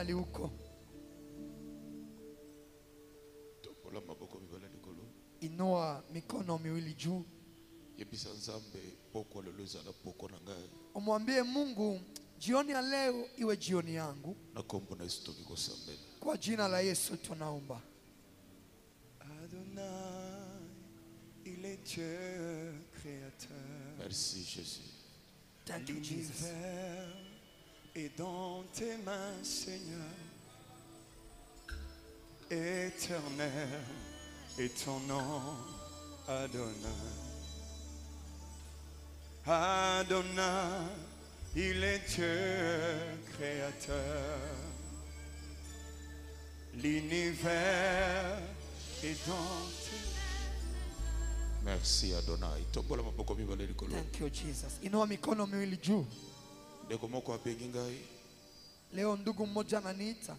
mahali huko. Inua mikono miwili juu. Umwambie Mungu, jioni ya leo iwe jioni yangu. Kwa jina la Yesu tunaomba. Adonai, il est Dieu créateur. Merci Jésus. Thank you, Jesus. L'univers est dans tes mains, Seigneur. Éternel est ton nom, Adonai. Adonai, il est Dieu créateur. L'univers est dans tes mains. Merci Adonai. Thank you, Jesus. Inua mikono miwili juu. Leo ndugu mmoja ananiita.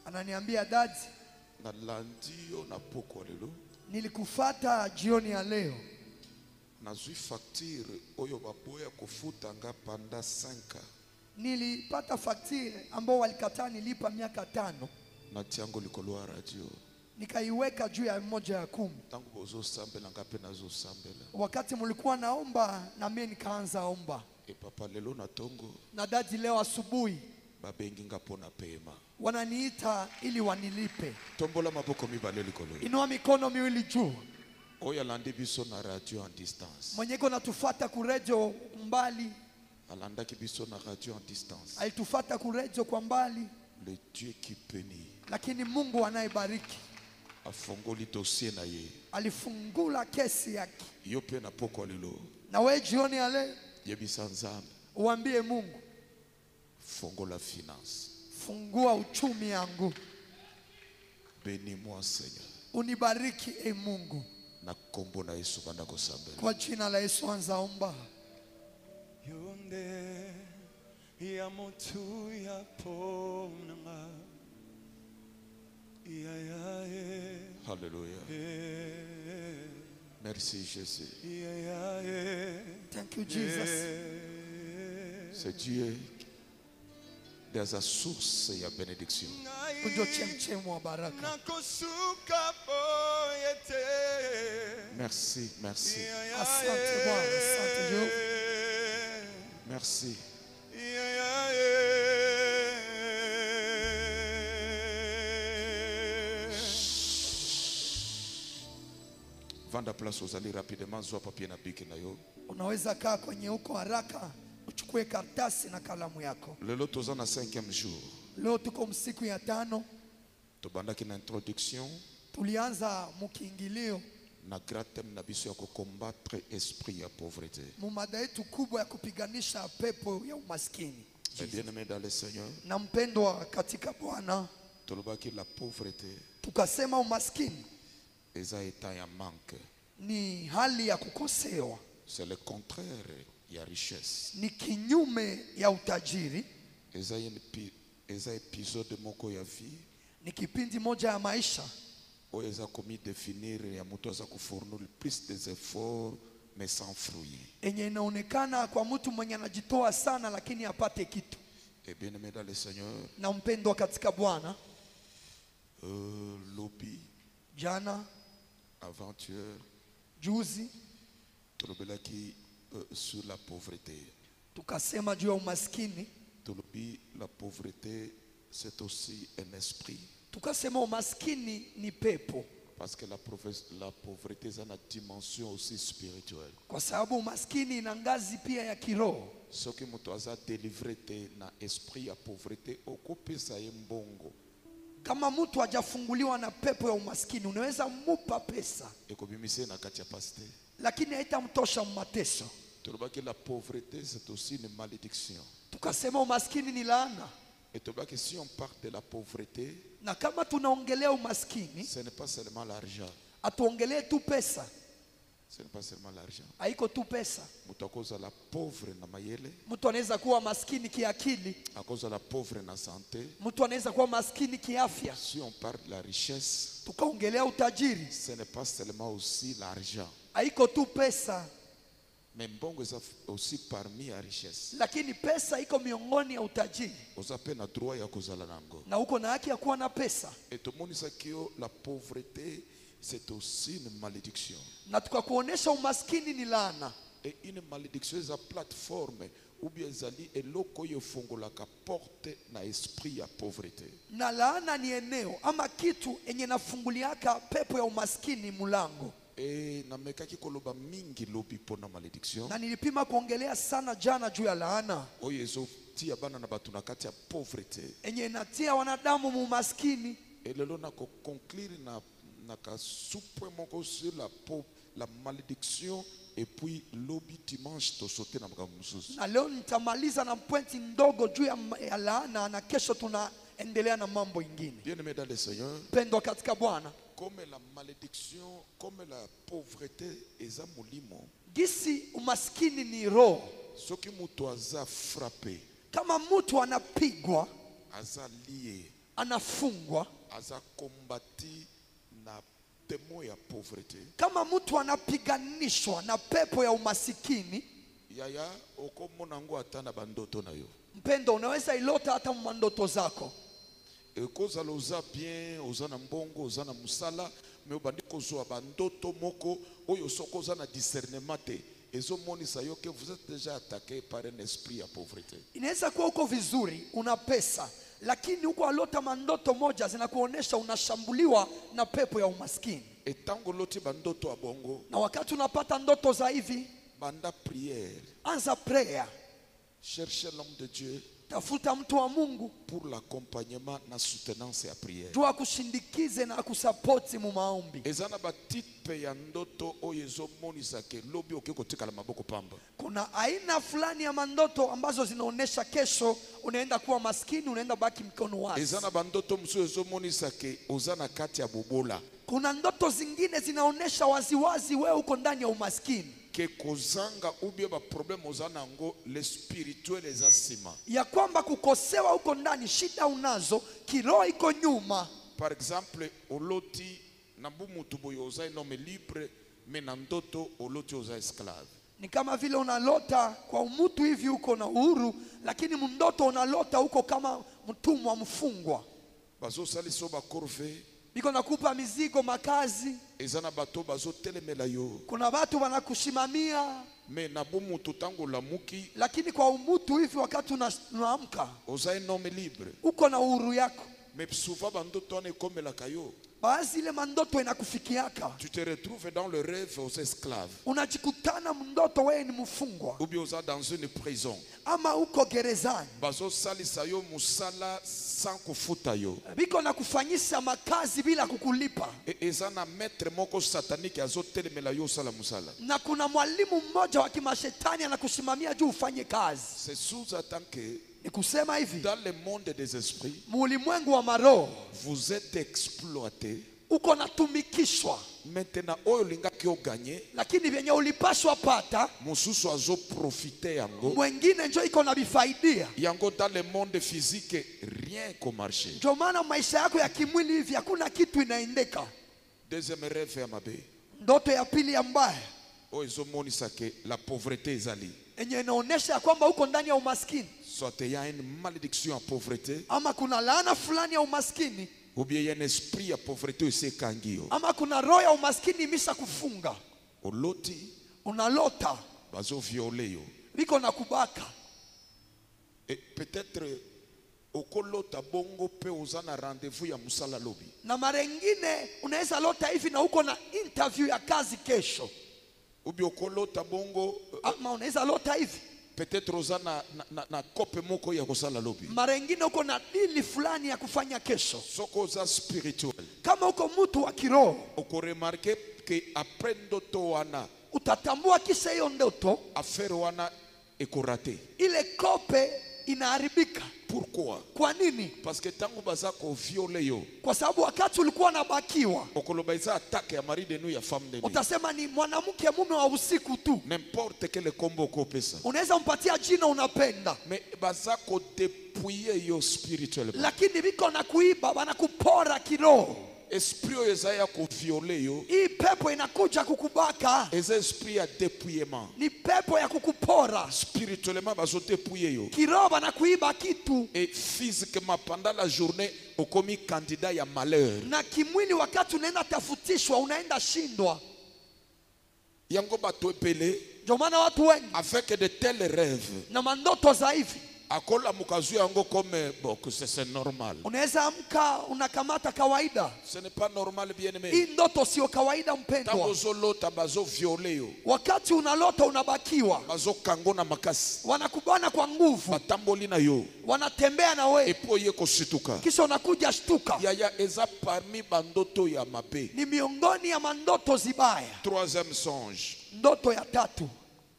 Ananiambia, dadi, nilikufuata jioni ya leo. Nilipata faktire ambao walikataa nilipa miaka 5. Nikaiweka juu ya moja ya 10. Wakati mulikuwa naomba na mimi nikaanza omba. Na dadi leo asubuhi wananiita ili wanilipe. Inua mikono miwili juu. Mwenyeko natufuata kurejo mbali. Alitufuata kurejo kwa mbali. Le Dieu qui bénit. Lakini Mungu anayebariki alifungula kesi yake. Na wewe jioni ya leo uambie Mungu, fungula finance. Fungua uchumi yangu. Bénis-moi Seigneur. Unibariki e Mungu. Na kombo na Yesu banda kusambela. Kwa jina la Yesu anza omba. Yonde ya motu ya pomnanga. Alléluia. Merci Jésus. Thank you Jesus. C'est Dieu des source ya bénédiction. Kunjo chemchemu wa baraka. Merci, merci. Asante Bwana, asante Jehova. Merci. Vanda place uzali rapidement zwa papier na biki na yo. Unaweza kaa kwenye huko haraka uchukue karatasi na kalamu yako. Lelo toza na 5e jour. Leo tuko msiku ya 5. Tobandaki na introduction. Tulianza mukiingilio na gratem na biso ya combattre esprit ya pauvreté. Mumada yetu kubwa ya kupiganisha pepo ya umaskini. Bien-aimé dans le Seigneur. Na mpendwa katika Bwana. Tolobaki la pauvreté. Tukasema umaskini eza état ya manque. Ni hali ya kukosewa. C'est le contraire ya richesse. Ni kinyume ya utajiri. Eza épisode moko ya vie. Ni kipindi moja ya maisha. Eza komi définir ya mtu aza kufournir plus des efforts mais sans fruit. Enye inaonekana kwa mtu mwenye anajitoa sana lakini apate kitu. Et bien-aimé dans le Seigneur. Na mpendwa katika Bwana. Lobi. Jana. Avant-hier. Juzi. Tolobelaki sur la pauvreté. Tukasema juu ya umaskini. Tolobi la pauvreté c'est aussi un esprit. Tukasema umaskini ni pepo. Parce que la pauvreté c'est une dimension aussi spirituelle. Kwa sababu umaskini ina ngazi pia ya kiroho. Soki mtu aza délivré te na esprit ya pauvreté okopesa ye mbongo. Kama mtu hajafunguliwa na pepo ya umaskini unaweza mupa pesa. Ekobimise na kati ya paste. Lakini haitamtosha mateso. Tolobaki la pauvreté c'est aussi une malédiction. Tukasema umaskini ni laana. Et tolobaki si on parle de la pauvreté. Na kama tunaongelea umaskini, ce n'est pas seulement l'argent. Atuongelee tu pesa. Ce n'est pas seulement l'argent. Haiko tu pesa. Mtu akoza la pauvre na mayele. Mtu anaweza kuwa maskini kiakili. Akoza la pauvre na santé. Mtu anaweza kuwa maskini kiafya. Si on parle de la richesse, tukaongelea utajiri, ce n'est pas seulement aussi l'argent. haiko tu pesa. Mais mbongo est aussi parmi la richesse. lakini pesa iko miongoni ya utajiri. Ozape na droit ya kozala nango. Na uko na haki ya kuwa na pesa. Et tout le monde sait que la pauvreté c'est aussi une malédiction. Na tukakuonesha umaskini ni laana. Et une malédiction est la plateforme ou bien zali eloko yofungolaka porte na esprit ya pauvreté. Na laana ni eneo ama kitu enye nafunguliaka pepo ya umaskini mulango. Et namekaki koloba mingi lobi pona malédiction. Na nilipima kuongelea sana jana juu ya laana. Oyo ezotia bana na batu na kati ya pauvreté. Enye natia wanadamu mu umaskini. Et lelo na ko conclure na ka soupe moko sur la malédiction. Et puis lobi dimanche to sauter na makamususu. Na leo nitamaliza na pointi ndogo juu ya laana na kesho tunaendelea na mambo ingine. Bien-aimé dans le Seigneur, Pendwa katika Bwana, comme la malédiction, comme la pauvreté eza mulimo. gisi umaskini ni roho. Soki mutu aza frappé, Kama mtu anapigwa, aza lié, anafungwa, aza kombati na demo ya pauvreté. kama mtu anapiganishwa na pepo ya umasikini, Yaya okomona ngo atana bandoto na yo. mpendo, unaweza ilota hata mandoto zako. Kozala oza bien, oza na mbongo, oza na musala, mais obandi kozwa bandoto moko oyo soko oza na discernement te. Ezomonisa yo que vous êtes déjà attaqué par un esprit à pauvreté. Inaweza kuwa uko vizuri, una pesa, lakini uko alota mandoto moja zinakuonesha unashambuliwa na pepo ya umaskini. Et tango loti bandoto abongo, Na wakati unapata ndoto za hivi, banda prière, anza prayer. cherchez l'homme de Dieu Tafuta mtu wa Mungu pour l'accompagnement na soutenance ya prière. jua kushindikize na kusapoti mu maombi. Ezana ba type ya ndoto oyo ezomonisa ke lobi oke kotikala maboko pamba. Kuna aina fulani ya mandoto ambazo zinaonesha kesho unaenda kuwa maskini, unaenda baki mikono wazi. Ezana bandoto musu ezomonisa ke ozana kati ya bobola. Kuna ndoto zingine zinaonesha waziwazi wewe uko ndani ya umaskini. Que kozanga ou bien ba problème ozana ngo le spirituel ezasima. Ya kwamba kukosewa uko ndani, shida unazo, kiroho iko nyuma. Par exemple, oloti na bumutu boyo oza un homme libre, mais na ndoto oloti oza esclave. Ni kama vile unalota kwa umutu hivi uko na uhuru, lakini mndoto unalota uko kama mtumwa mfungwa. Bazo saliso ba corvée, Biko nakupa mizigo, makazi. ezana bato bazo telemela yo. Kuna watu wanakushimamia, Mais na bumutu tango lamuki, lakini kwa umutu hivi wakati unaamka oza un homme libre. uko na uhuru yako. Mais souvent bandoto ane komelaka yo. Basi ile mandoto inakufikiaka, Tu te retrouves dans le rêve aux esclaves. unajikutana mndoto wewe ni mfungwa Ou bien oza dans une prison. ama uko gerezani. Bazo salisa yo musala sans kufuta yo. Biko na kufanyisha makazi bila kukulipa. Ezana maître moko satanique azo telemela yo sala musala. Na kuna mwalimu mmoja wa kimashetani anakusimamia juu ufanye kazi. C'est sous-entend que Ni kusema hivi, dans le monde des esprits, muulimwengu wa maroho vous êtes exploité. uko natumikishwa, Maintenant, oyo lingaki o gagné, lakini vyenye ulipashwa pata mususu azo profiter yango. mwengine njo iko na bifaidia. Yango dans le monde physique, rien qu'au marché. Ndio maana maisha yako ya kimwili hivi hakuna kitu inaendeka. Deuxième rêve ya mabe. Ndoto ya pili ya mbaya Oyo ezomonisa ke la pauvreté ezali. enye inaonesha ya kwamba uko ndani ya umaskini, Soit il y a une malédiction à pauvreté, ama kuna laana fulani ya umaskini, ou bien il y a un esprit à pauvreté ose kangio. ama kuna roho ya umaskini imesha kufunga. Oloti Unalota bazo violer yo. biko na kubaka, Et peut-être okolota bongo pe ozana rendez-vous ya musala lobi. na mara nyingine unaweza lota hivi na uko na interview ya kazi kesho, Ou bien okolota bongo ama unaweza lota hivi peut-être ozana na kope moko ya kosala lobi. mara nyingine uko na dili fulani ya kufanya kesho. Soko oza spirituel. Kama uko mtu wa kiroho, Oko remarquer que après ndoto wana utatambua kisha hiyo ndoto affaire wana ekorate. ile kope inaharibika. Pourquoi? Kwa nini? Parce que tango baza ko violer yo, Kwa sababu wakati ulikuwa unabakiwa, okoloba eza attaque ya mari de nous ya femme de nous. utasema ni mwanamke mume wa usiku tu. N'importe quel combo ko pesa. Unaweza mpatia jina unapenda, Mais baza ko dépouiller yo spirituellement. lakini biko na kuiba, wanakupora kiroho. esprit oyo eza ya koviole yo hii pepo inakuja kukubaka, eza esprit ya dépouillement. ni pepo ya kukupora Spirituellement bazodépouiller yo kiroho na kuiba kitu, et physiquement pendant la journée okomi candidat ya malheur. na kimwili wakati unaenda tafutishwa unaenda shindwa. Yango bato epele Ndio maana watu wengi avec de tels rêves na mandoto za hivi, akola mukazu yango comme bon que c'est normal. unaweza amka unakamata kawaida. Ce n'est pas normal bien aimé. Hii ndoto sio kawaida Tango mpendwa. zolota bazo viole yo Wakati unalota unabakiwa, bazo kango na makasi wanakubana kwa nguvu, batamboli na yo wanatembea na wewe, epo ye kosituka kisha unakuja shtuka. yaya eza parmi bandoto ya mabe. Ni miongoni ya mandoto zibaya. Troisième songe. Ndoto ya tatu,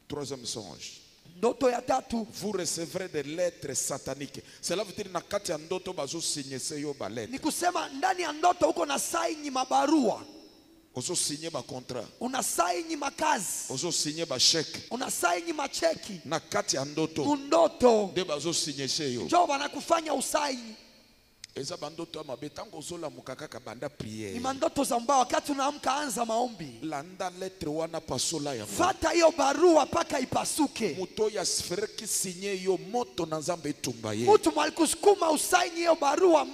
Troisième songe. ndoto ya tatu, Vous recevrez des lettres sataniques. Cela veut dire na kati ya ndoto bazo signer se yo ba lettre. ni kusema ndani ya ndoto uko na saini mabarua, Ozo signer ba contrat. una saini makazi, Ozo signer ba chèque. una saini macheki. Na kati ya ndoto Mundoto nde bazo signer se yo. njoo wanakufanya usaini. Eza bandoto ya mabe tango ozola mukaka banda Ni prière. mandoto za mbaya. Wakati unaamka anza maombi, Landa lettre wana pasola ya mo. fata hiyo barua mpaka ipasuke. Muto ya sfereki signer yo moto na nzambe etumba ye. Mtu mwalikusukuma usaini hiyo barua,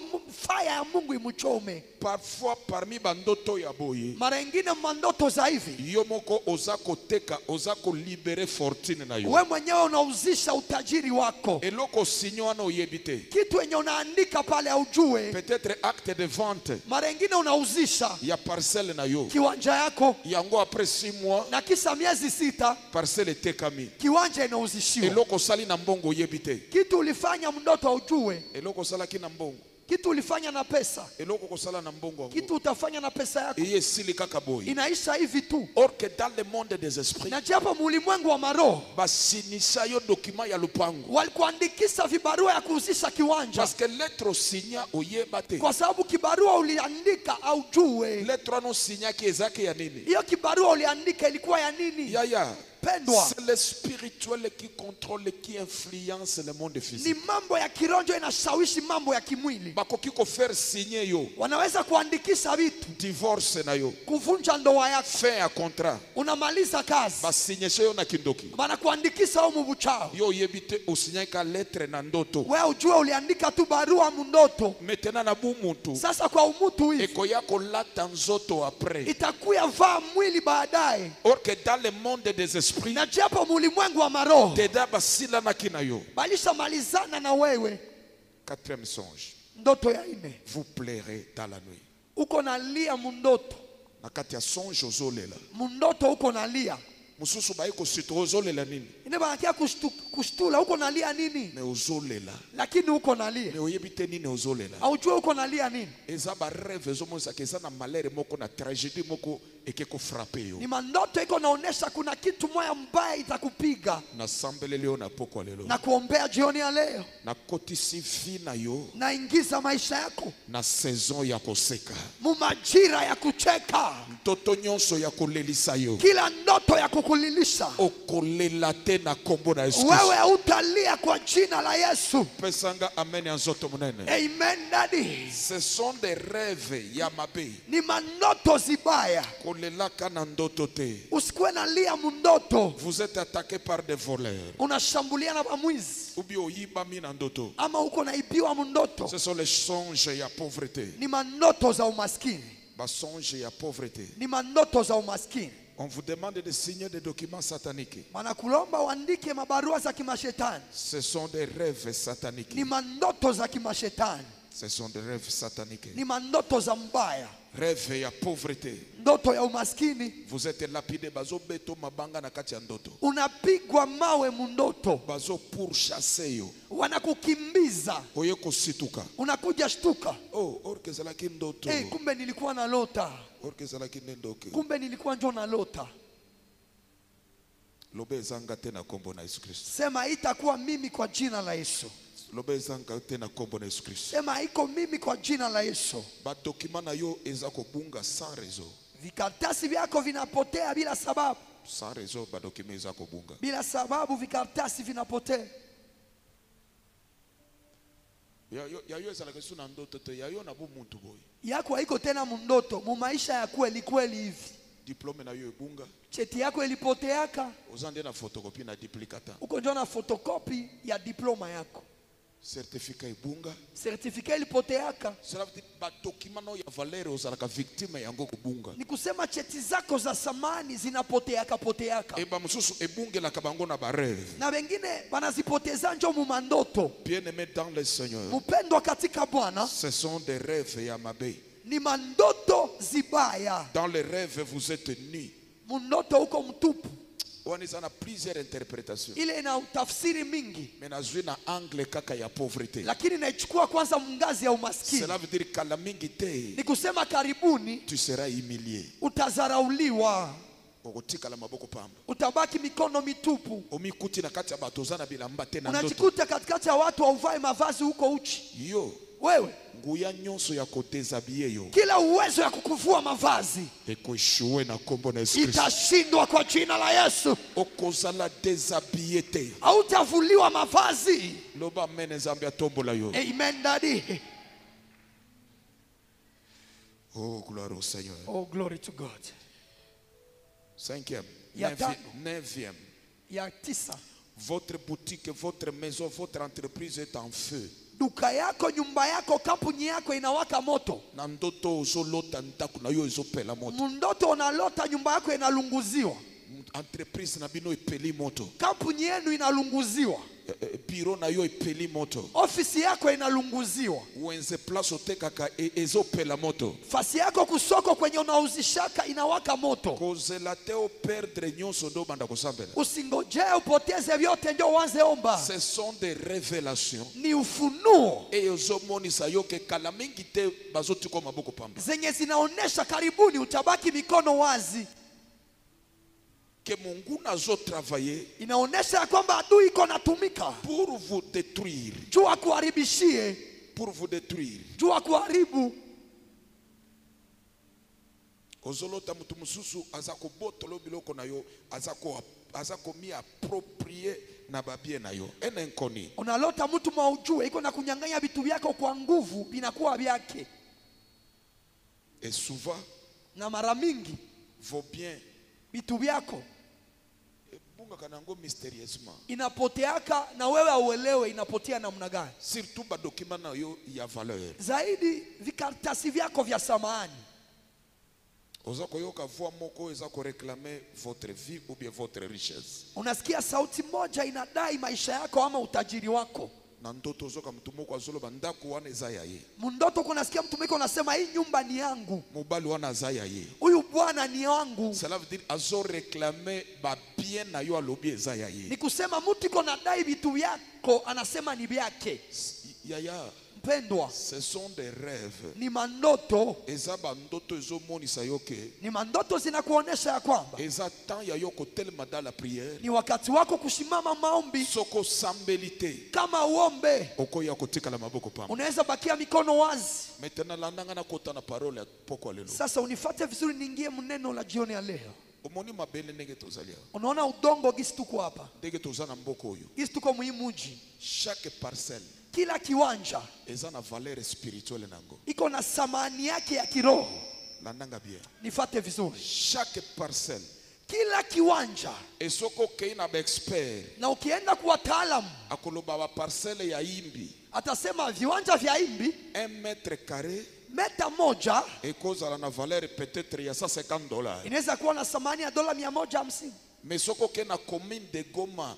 faya ya Mungu imuchome. Parfois parmi bandoto ya boye Mara nyingine mandoto za hivi, yo moko oza koteka oza kolibere fortune na yo. we mwenyewe unauzisha utajiri wako, Eloko sinyo wana oyebi te. kitu yenye unaandika pale haujue. Peut-être acte de vente Mara nyingine unauzisha ya parcelle na yo. kiwanja yako, Yango après 6 mois na kisa miezi 6 parcelle etekami. kiwanja inauzishiwa. Eloko sali na mbongo oyebi te. Kitu ulifanya mndoto haujue, Eloko salaki na mbongo. kitu ulifanya na pesa, Eloko kosala na mbongo yango. kitu utafanya na pesa yako, Eye sili kaka boye. inaisha hivi tu. Or que dans le monde des esprits Na japo mulimwengu wa maroho basinisa yo document ya lupango. walikuandikisha vibarua ya kuuzisha kiwanja, Parce que lettre signa oyeba te. kwa sababu kibarua uliandika aujue. Lettre no signa ki ezake ya nini? Hiyo kibarua uliandika ilikuwa ya nini? Yaya. Pendwa, C'est le spirituel qui contrôle, qui influence le monde ni physique. mambo ya kironjo inashawishi mambo ya kimwili. Bakoki ko faire signer yo Wanaweza kuandikisha vitu, divorce na yo, kuvunja ndoa yako, fin ya contrat, unamaliza kazi, basinyeshe yo na kindoki. banakuandikisha au mubuchao. Yo yebite osinyaka lettre na ndoto. Wewe ujue uliandika tu barua mundoto. Maintenant na bumuntu Sasa kwa umutu hivi ekoya kolata nzoto après. itakuya vaa mwili baadaye. Or que dans le monde des esprits Na japo mulimwengu wa maroho teda basila na kina yo. balishamalizana na wewe. Quatrième songe. Ndoto ya ine, Vous plairez dans la nuit. uko nalia mundoto, Na kati ya songe ozolela. mundoto uko nalia, Mususu baye ko sito ozolela nini? ine banakia kushtula, uko nalia nini? Me ozolela. Lakini uko nalia, Me oyebite nini ozolela? haujue uko nalia nini. Eza ba rêve ezomonisa ke eza na malheur moko na tragédie moko eke ko frapper yo. Ni mandoto iko naonesha kuna kitu moya mbaya itakupiga. Na sambelele yo na poko lelo. Na kuombea jioni ya leo, Na kotisi fi na yo na ingiza maisha yako na saison ya koseka. mu majira ya kucheka, Ntoto nyonso ya kolelisa yo. kila ndoto ya kukulilisha Okolela te na kombo na Yesu. wewe, utalia kwa jina la Yesu. Pesanga amen ya nzoto munene. Amen daddy. Ce sont des rêves ya mabe. Ni mandoto zibaya, Kolelaka na ndoto te. usikuwe na lia mundoto. Vous êtes attaqué par des voleurs. Unashambulia na bamwizi Ubi oyiba mi na ndoto. ama uko naibiwa mundoto. Ce sont les songes ya pauvreté. Ni mandoto za umaskini, Ba songe ya pauvreté. ni mandoto za umaskini. On vous demande de signer des documents sataniques. Wanakulomba uandike mabarua za kimashetani, Ce sont des rêves sataniques. ni mandoto za kimashetani, Ce sont des rêves sataniques. ni mandoto za mbaya, Rêve ya pauvreté. ndoto ya umaskini. Vous êtes lapidé. Bazo beto mabanga na kati ya ndoto. Unapigwa mawe mundoto, Bazo pourchasser yo. wanakukimbiza, Oye kosituka. unakuja shtuka, Oh, orkezalaki ndoto. kumbe nilikuwa na lota, Orkezalaki ndoto. kumbe nilikuwa njo na lota. Lobe ezanga te na kombo na Yesu Kristo. Sema itakuwa mimi kwa jina la Yesu. Lobe ezanga te na kombo na Yesu Kristo. Sema iko mimi kwa jina la Yesu. Ba document na yo eza kobunga sans raison. Vikaratasi vyako vinapotea bila sababu, Sans raison ba document eza kobunga. bila sababu vikaratasi vinapotea. Ya yo ezalaka su na ndoto te. Ya yo na bu muntu boy. yako haiko tena mundoto, mu maisha ya kweli kweli hivi. diplôme na yo ebunga, Cheti yako ilipoteaka, ozande na photocopie na duplicata, uko njoo na fotokopi ya diploma yako. certificat ebunga. Certificat ilipoteaka, Cela veut dire ba document no ya valeur ozalaka victime yango kubunga. ni kusema cheti zako za samani zinapoteaka poteaka. Eba mususu ebungelaka bango na ba rêve. Na wengine wanazipoteza njoo mu mandoto. Bien-aimé dans le Seigneur, Mpendwa katika Bwana, ce sont des rêves ya mabe. ni mandoto zibaya. Dans les rêves vous êtes nus. Mundoto uko mtupu. On a plusieurs interprétations. Ile ina utafsiri mingi, Mais nazui na angle kaka ya pauvreté. lakini naichukua kwanza mngazi ya umaskini. Cela veut dire kala mingi te, Ni kusema karibuni tu seras humilié. utazarauliwa, Okotikala maboko pamba. utabaki mikono mitupu. Omikuti na kati ya bato oza na bilamba te na ndoto. Unajikuta katikati ya watu hauvae mavazi huko uchi. Yo, Wewe nguya nyonso ya kotezabie yo. kila uwezo ya kukuvua mavazi Ekoshue na kombo na Yesu Kristo. itashindwa kwa jina la Yesu. Okozala déshabillé te. Hautavuliwa mavazi. Loba mene Nzambe atombola yo. Amen daddy. Oh, gloire au Seigneur. Oh, glory to God. Cinquième. Ya tano. Neuvième. Ya 9. Votre boutique, votre maison, votre entreprise est en feu. Duka yako, nyumba yako, kampuni yako inawaka moto. Na ndoto ozolota ndako na yo ezopela moto. Mundoto unalota nyumba yako inalunguziwa. Entreprise na bino epeli moto. Kampuni yenu inalunguziwa. Bureau na yo epeli moto. Ofisi yako inalunguziwa. Wenze place otekaka ezopela moto. Fasi yako kusoko kwenye unauzishaka inawaka moto. Kozela te o perdre nyonso ndo banda kosambela. Usingojee upoteze vyote ndio uanze omba. Ce sont des révélations. Ni ufunuo Et ozomonisa yo ke kala mingi te bazotiko maboko pamba. zenye zinaonesha karibuni utabaki mikono wazi. Que Mungu nazo travailler Inaonesha ya kwamba adui iko natumika pour vous détruire. juu akuharibishie, Pour vous détruire. juu akuharibu. Ozolota mutu mususu azako botolo biloko na yo, azako mi approprier na babie na yo. Ene nkoni. Unalota mtu maujue iko na kunyang'anya vitu vyako kwa nguvu, vinakuwa vyake. Et souvent, Na mara mingi vos biens vitu vyako bunga kanango mystérieusement. inapoteaka na wewe auelewe inapotea namna gani. Surtout ba document na yo ya valeur. Zaidi vikaratasi vyako vya samani. Oza koyoka voix moko eza ko réclamer votre vie ou bien votre richesse. Unasikia sauti moja inadai maisha yako ama utajiri wako. Na ndoto zoka mtu moko azoloba ndako wana eza ya ye. Mundoto kunasikia mtu mwiko unasema hii nyumba ni yangu. Mobali wana aza ya ye. Huyu bwana ni wangu. Cela veut dire azo réclamer ba bien na yo alobi eza ya ye. Ni kusema mtu iko nadai vitu vyako anasema ni vyake. Yaya, Mpendwa, ce sont des rêves. ni mandoto. Eza ba ndoto ezomonisa yo ke Ni mandoto zinakuonesha ya kwamba eza temps ya yo kotelema dans la prière. ni wakati wako kusimama maombi. Soko sambeli te Kama uombe, okoya kotikala maboko pamba. unaweza bakia mikono wazi. Maintenant landanga na kota na parole ya poko lelo. Sasa unifate vizuri, niingie mneno la jioni ya leo. Omoni mabele ndenge tozalia. Unaona udongo gisi tuko hapa, Ndenge tozana mboko oyo. gisi tuko muhimuji. Chaque parcelle Kila kiwanja eza na valeur spirituelle nango. iko na samani yake ya kiroho. Landanga bien. Nifate vizuri, Chaque parcelle kila kiwanja, esoko kei na ba expert na ukienda kwa wataalamu akoloba ba parcelle ya imbi atasema viwanja vya imbi 1 mètre carré meta moja ekozala na valeur peut-être ya $150. inaweza kuwa na thamani ya dola 150. Mais soko ke na commune de Goma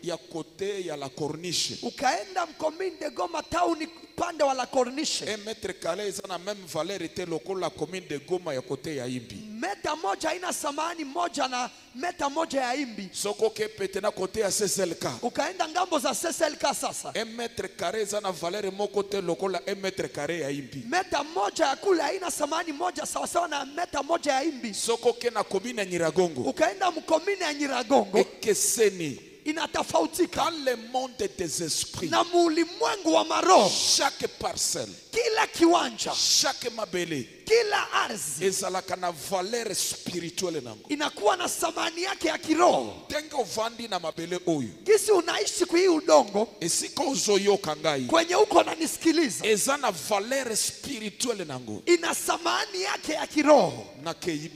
ya côté ya la corniche. Ukaenda mkomini de Goma town pande wa la Corniche, 1 mètre carré eza na même valeur ete lokola la commune de Goma ya côté ya imbi. meta moja ina thamani moja na meta moja ya imbi. Soko ke pete na côté ya CSLK. Ukaenda ngambo za SSLK sasa 1 mètre carré eza na valeur moko te lokola 1 mètre carré ya imbi. meta moja ya kule haina thamani moja sawasawa na meta moja ya imbi. Soko ke na commune ya Nyiragongo. Ukaenda mkomini ya Nyiragongo Ekeseni inatofautika. Dans le monde des esprits, Na mulimwengu wa maroho, chaque parcelle, kila kiwanja, chaque mabele, kila ardhi ezalaka na valeur spirituelle nango. inakuwa na thamani yake ya kiroho. Tenge ovandi na mabele oyo, Kisi unaishi kwa hii udongo esika ozoyoka ngai, kwenye uko nanisikiliza, eza na valeur spirituelle nango. ina thamani yake ya kiroho. Nakei,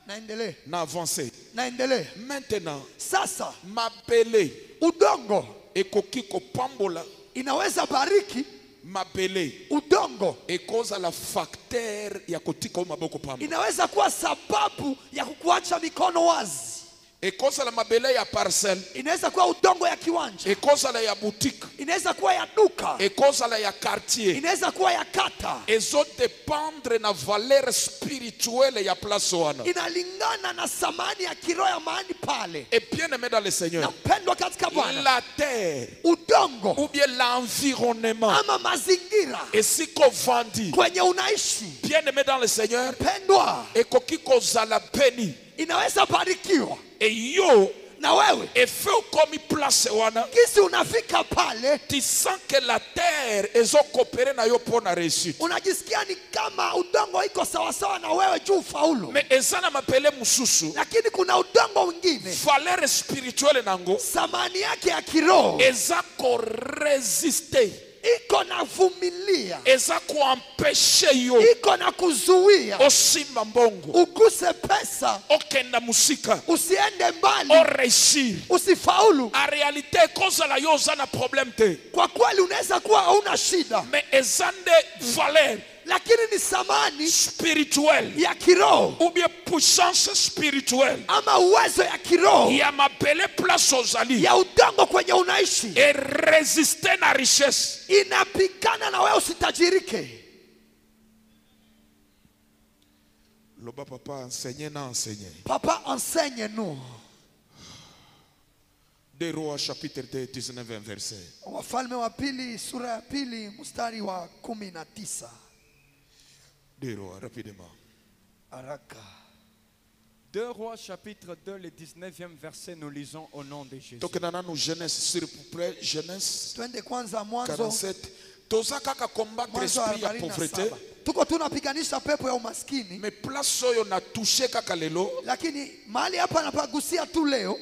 Naendelee, na avancer. naendelee. Maintenant, Sasa mabele udongo ekoki kopambola, inaweza bariki, mabele udongo ekozala facteur ya kotika maboko pamba. inaweza kuwa sababu ya kukuacha mikono wazi. Ekozala mabele ya parcelle, Inaweza kuwa udongo ya kiwanja, ekozala ya boutique, inaweza kuwa ya duka, ekozala ya quartier. inaweza kuwa ya kata. Ezo dépendre na valeur spirituelle ya place wana. Inalingana na thamani ya kiroho ya mahali pale. Et bien aimé dans le Seigneur, Napendwa katika Bwana, la terre udongo ou bien l'environnement ama mazingira esiko vandi, kwenye unaishi, bien aimé dans le Seigneur, pendwa, ekoki kozala beni. inaweza barikiwa. Et yo, Na wewe efe ukomi place wana, kisi unafika pale, tu sens que la terre ezo coopérer na yo pona réussite. unajisikia ni kama udongo iko sawasawa na wewe juu ufaulu. Mais eza na mapele mususu, Lakini kuna udongo mwingine valeur spirituelle nango thamani yake ya kiroho eza ko résister, iko na vumilia, eza ko empêcher yo iko na kuzuia osimba mbongo, uguse pesa, okenda musika, usiende mbali, o réussir. usifaulu. En réalité, kozala yo oza na problème te, Kwa kweli unaweza kuwa hauna shida, mais eza nde valeur lakini ni thamani spirituelle ya kiroho ou bien puissance spirituelle ama uwezo ya kiroho ya mapele place ozali ya udongo kwenye unaishi et résister na richesse. inapigana na wewe usitajirike. Loba papa enseigner na enseigner. Papa, enseigne nous. 2 Rois chapitre 2 19 verset. Wafalme wa pili sura ya pili mstari wa 19. 2 Rois rapidement. Haraka. 2 Rois chapitre 2, le 19e verset, nous lisons au nom de Jésus. Tokena nous Genèse s'il vous plaît, Genèse Twende kwanza Mwanzo, 47. Toza kaka combattre Mwanzo esprit ya pauvreté, 47. Tuko tunapiganisha pepo ya umaskini, mais place oyo na touché kaka lelo, lakini mahali hapa napagusia tu leo.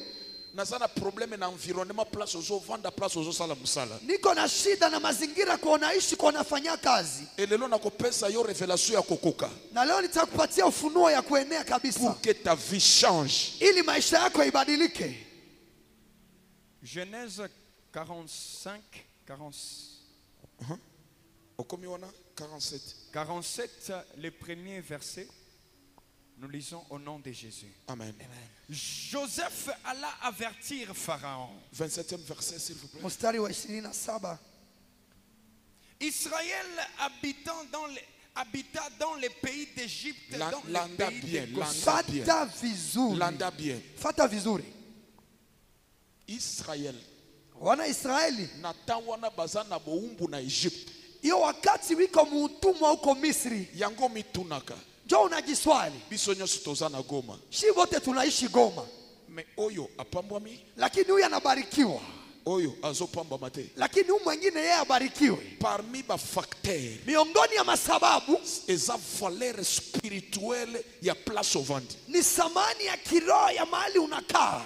nazana problème na environnement place ozo vanda place ozo sala musala. Niko na shida na mazingira kwa unaishi kwa unafanya kazi, Et lelo na kopesa yo révélation ya kokoka na leo nitakupatia ufunuo ya kuenea kabisa pour que ta vie change. ili maisha yako ibadilike. Genèse 45, 40, Okomi wana 47. 47, le premier verset, nous lisons au nom de Jésus. Amen. Joseph alla avertir Pharaon. 27e verset s'il vous plaît. Mstari wa 27. Israël habita dans le pays d'Égypte, dans le Landa pays bien, de Goshen. Fata vizuri. Landa bien. Fata vizuri. Israël Wana Israeli, nata wana baza na boumbu na Egypte. hiyo wakati wiko mutumwa huko Misri, Yango mitunaka. njoo unajiswali. Biso nyonso toza na Goma. Shi wote tunaishi Goma, Mais oyo apambwami, lakini huyu anabarikiwa, oyo azopambwama te. lakini huyu mwingine yeye abarikiwe. Parmi ba facteur Miongoni ya masababu eza valeur spirituelle ya place ovandi. ni thamani ya kiroho ya mahali unakaa.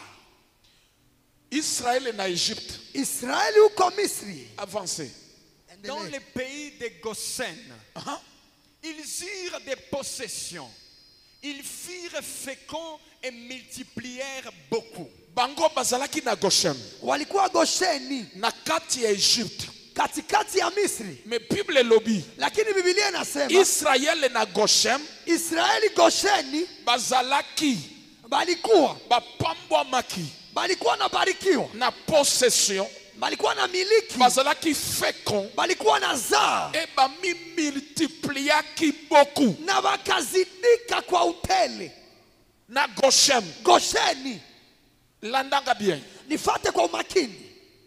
Israël na Egypte Israeli huko Misri, avancé. Dans le pays de Goshen, Aha. ils eurent des possessions. Ils firent féconds et multiplièrent beaucoup. Bango bazalaki na Goshen walikuwa Gosheni na kati ya Egypte. katikati ya Misri, Mais Bible lobi lakini Biblia inasema Israël na Goshen Israeli Gosheni bazalaki balikuwa na barikiwa, na possession, balikuwa na miliki, bazalaki fécond balikuwa na zaa et bami multipliaki beaucoup na wakazidika kwa utele. na Goshen. Gosheni, Landanga bien. nifate kwa umakini.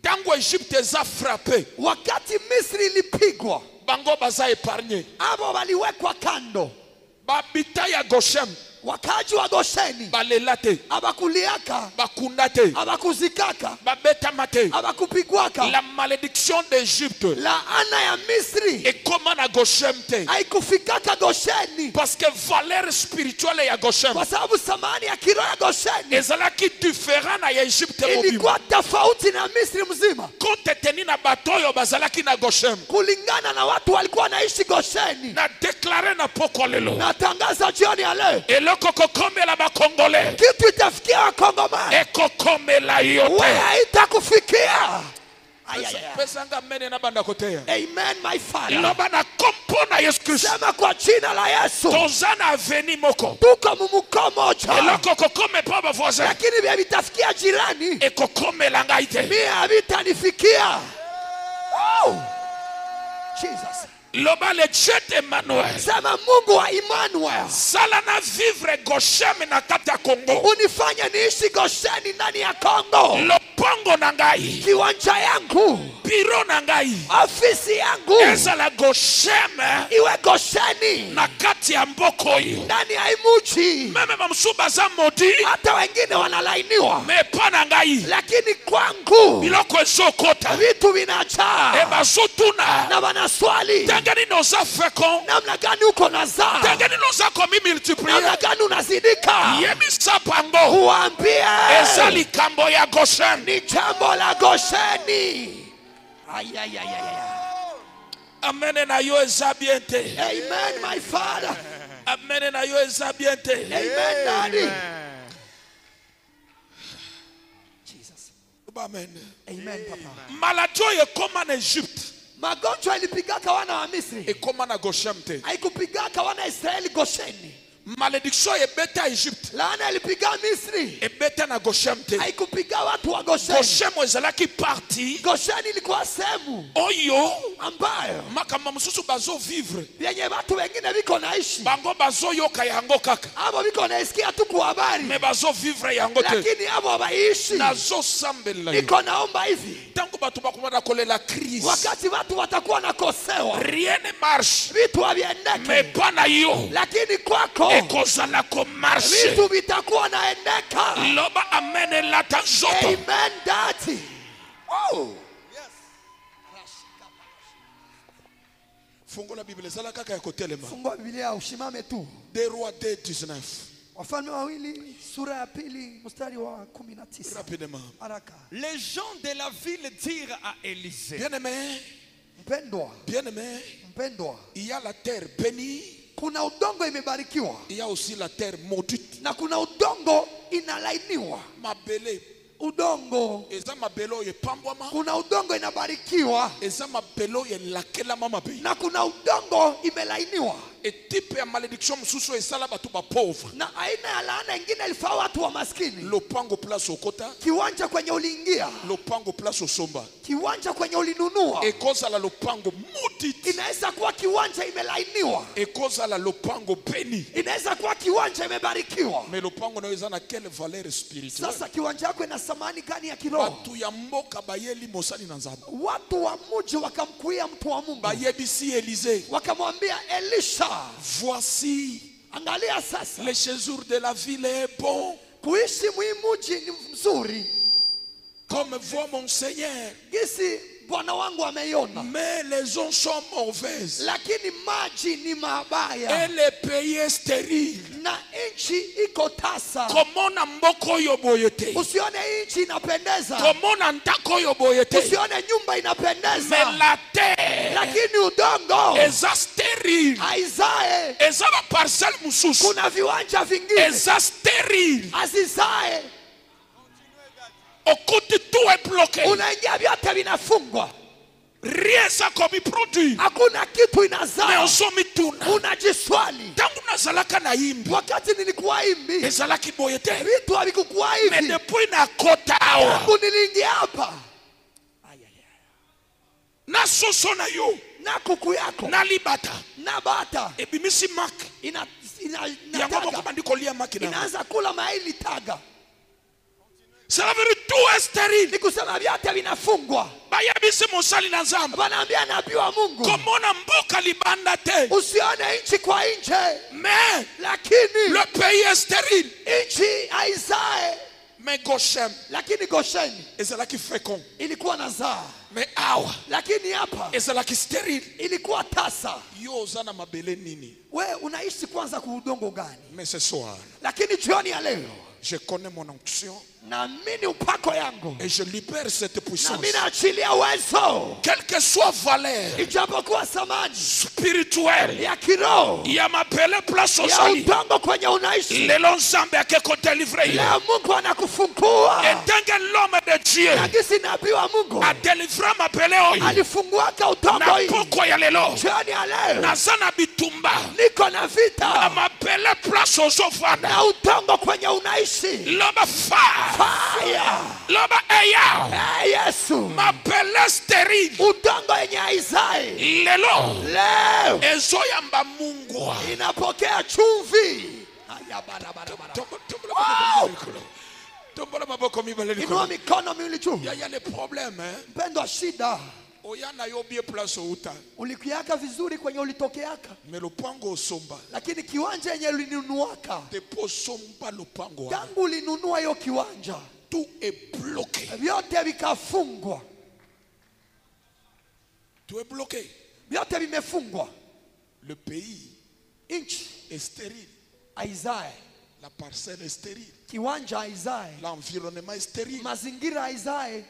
Tango Egypte eza frappé, Wakati Misri ilipigwa, bango baza épargné. abo waliwekwa kando, Babita ya Goshen wakaji wa Gosheni balela te, abakuliaka bakunda te, abakuzikaka babetama te. abakupigwaka. La malédiction d'Égypte Laana ya Misri ekoma na Goshen te, haikufikaka Gosheni parce que valeur spirituelle ya Goshen kwa sababu samani ya kiroho ya Gosheni ezalaki différent na ya Egypte mobimba. ilikuwa tofauti na Misri mzima, Compte tenu na bato oyo bazalaki na Goshen. kulingana na watu walikuwa wanaishi Gosheni. Na déclaré na poko lelo, Natangaza jioni ya leo eloko kokomela ba Congolais kitu itafikia Wakongomani, ekokomela yo wewe te. haitakufikia. Pesanga mene na banda kotea. Amen, my father. Loba na kompo na Yesu Kristo. Sema kwa jina la Yesu, Tozana aveni moko, tuko mumuko moja, eloko kokome pa ba voisin lakini vya vitafikia jirani, ekokomela ngai te. mimi havitanifikia. Oh, Jesus. Loba le Dieu d'Emmanuel, Sema Mungu wa Emmanuel, sala na vivre Goshen na kati ya Kongo. unifanye niishi Gosheni ndani ya Kongo. Lopango na ngai, Kiwanja yangu, biro na ngai, ofisi yangu ezala Goshen iwe Gosheni na kati ya mboko oyo. ndani ya imuji. Meme mamsuba za modi, Hata wengine wanalainiwa, me pa na ngai, lakini kwangu biloko ezokota, vitu vinajaa ebazotuna, na wanaswali, tengeni noza fekon, namna gani uko nazaa, tengeni noza komi multiplier, namna gani unazidika. yebisa pango, Uambie eza likambo ya Goshen. ni jambo la Gosheni. Amene na yo eza bien te. Amen, my father. Amene na yo eza bien te. Amen, daddy. Jesus. Amen. Amen, papa. Maladie oyo ekoma na Egypte, Magonjwa ilipigaka wana wa Misri, ekoma na Goshen te. haikupigaka wana Israeli Gosheni. Malédiction ebeta Egypte, Laana ilipiga Misri, ebeta na Goshen te. haikupiga watu wa Gosheni. Goshen ezalaki parti Gosheni ilikuwa sehemu oyo ambayo makambo mosusu bazo vivre, vyenye watu wengine viko naishi, bango bazo yoka yango kaka, abo viko naisikia tu kwa habari, me bazo vivre yango te. lakini abo hawaishi. Nazo sambela yo. Niko naomba hivi, Tango batu bakomana kolela crise, wakati watu watakuwa nakosewa, rien ne marche, vitu me haviendeke, pa na yo lakini kwako ekozala ko marche. vitu vitakuwa naendeka. Loba amene lata zoto. Amen, daddy. Oh. Fungola Bible zala kaka ya kotelema. Fungua Biblia usimame tu. Des Rois 2:19. Wafalme wawili sura ya pili mstari wa 19. Rapidement. Haraka. Les gens de la ville dirent à Élisée, Bien-aimé, Mpendwa, bien-aimé, mpendwa, il y a la terre bénie, kuna udongo imebarikiwa il y a aussi la terre maudite. na kuna udongo inalainiwa. Mabele, Udongo, eza mabelo ye pambwama, kuna udongo inabarikiwa eza mabelo ye lakela mama be. na kuna udongo imelainiwa. Et type ya malédiction mususu esala batu ba pauvre. Na aina ya laana ingine ilifaa watu wa maskini. Lopango place okota, Kiwanja kwenye uliingia, lopango place osomba. kiwanja kwenye ulinunua, Ekozala lopango maudite, inaweza kuwa kiwanja imelainiwa, ekozala lopango béni. inaweza kuwa kiwanja imebarikiwa. Mais lopango na eza na quelle valeur spirituelle? Sasa kiwanja yako ina thamani gani ya kiroho? Batu ya mboka bayeli mosali na nzambe. Watu wa mji wakamkuia mtu wa Mungu, Bayebisi Élisée, wakamwambia Elisha, voici angalia sasa, le séjour de la ville est bon, kuishi mji ni mzuri comme voit mon Seigneur, gisi bwana wangu ameiona, mais les eaux sont mauvaises lakini maji ni mabaya et le pays est stérile. na nchi iko tasa. Komona mboko yo boyete, Usione nchi inapendeza, komona ndako yo boyete, usione nyumba inapendeza, mais la terre lakini udongo eza stérile. haizae. Eza ba parcelle mususu Kuna viwanja vingine eza stérile. hazizae, Okuti tout est bloqué, unaingia vyote vinafungwa, rien ça comme produit. hakuna kitu Mais inazaa. osomi tuna Unajiswali, tangu nazalaka na imbi wakati nilikuwa imbi ezalaki boyete, vitu havikukuwa mais hivi, depuis na kota awa tangu niliingia hapa na soso na yo na kuku yako na libata na bata ebimisi mak yango moko inataga, bandi kolia maki na inaanza kula maili taga. Cela veut dire tout est stérile. Ni kusema vyote vinafungwa. Bayabisi musali na nzambe. Wanaambia nabii wa Mungu, Komona mboka libanda te. usione nchi kwa nje, Mais lakini le pays est stérile. nchi haizae. Mais Goshen, Lakini Gosheni ezalaki fécond. ilikuwa na zaa, Mais awa, lakini hapa ezalaki stérile. ilikuwa tasa. Yo ozana mabele nini? We unaishi kwanza kwa udongo gani? Mais ce soir, Lakini jioni ya leo je connais mon onction naamini upako yangu, et je libère cette puissance. nami naachilia uwezo, Quelle que soit valeur ijapokuwa samani spirituelle, ya kiroho ya mapele place au ya sali. udongo kwenye unaishi, Lelo nzambe akeko délivrer. leo Mungu anakufungua. Et tant l'homme de Dieu Lakini nabii wa Mungu a délivré mapele oyo. alifunguaka udongo Na hii. poko ya lelo. Jioni ya leo Nazana bitumba. niko na vita Mapele place au sofanda. na udongo kwenye unaishi. Loba fire. Fire! Loba eya. Hey, Yesu, Mapele stérile. udongo yenye haizai Lelo. leo Ezoyamba Mungu. inapokea chumvi. Aya, barabara. Tombola maboko mibale Inua likolo. mikono miwili juu. Il y a des problèmes, hein. Mpendwa, shida Oyana yo bien place uta. ulikuiaka vizuri kwenye ulitokeaka, Mais lupango osomba. lakini kiwanja yenye ulinunuaka Depo somba lupango. tangu ulinunua hiyo kiwanja Tout est bloqué. vyote vikafungwa, Tout est bloqué. vyote vimefungwa. Le pays Nchi est stérile. haizae, La parcelle est stérile. kiwanja haizae, L'environnement est stérile. mazingira haizae.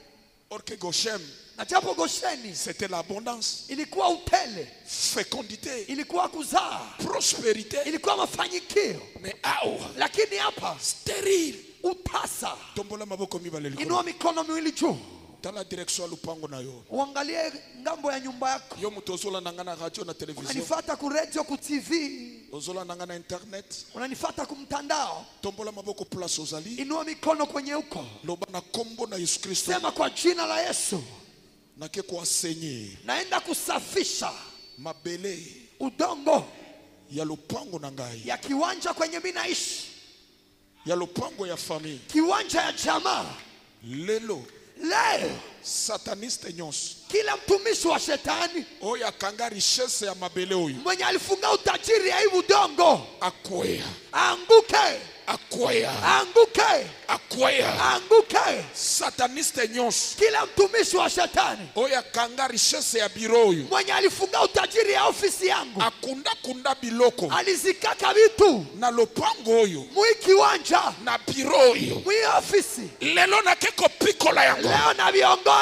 Or que Goshen, Na japo Gosheni c'était l'abondance, ilikuwa utele, fécondité, ilikuwa kuzaa, prospérité. ilikuwa mafanikio, Mais awa, lakini hapa stérile. utasa. Tombola maboko mibale likolo. Inua mikono miwili juu, Dans la direction à lupango na yo. uangalie ngambo ya nyumba yako. Yo mutozola nangana radio na télévision. Unanifuata ku radio, ku TV, Ozola nangana internet. unanifuata ku mtandao. Tombola maboko place ozali. Inua mikono kwenye uko, Loba na kombo na Yesu Kristo. sema kwa jina la Yesu, Na ke kwa senye. naenda kusafisha Mabele. udongo Ya lupango na ngai. ya kiwanja kwenye mimi naishi, Ya lupango ya famille. kiwanja ya jamaa. Lelo. Leo Sataniste nyonso. kila mtumishi wa shetani Oyo akanga richesse ya mabele oyo. mwenye alifunga utajiri ya hii udongo Akwea. anguke, Akwea. anguke, Akwea. anguke. Sataniste nyonso. Kila mtumishi wa shetani Oyo akanga richesse ya biro oyo. mwenye alifunga utajiri ya ofisi yangu, Akunda kunda biloko. alizikaka vitu Na lopango oyo. mwi kiwanja, Na biro oyo. mwi ofisi, Lelo na keko pikola yango. leo na viongola.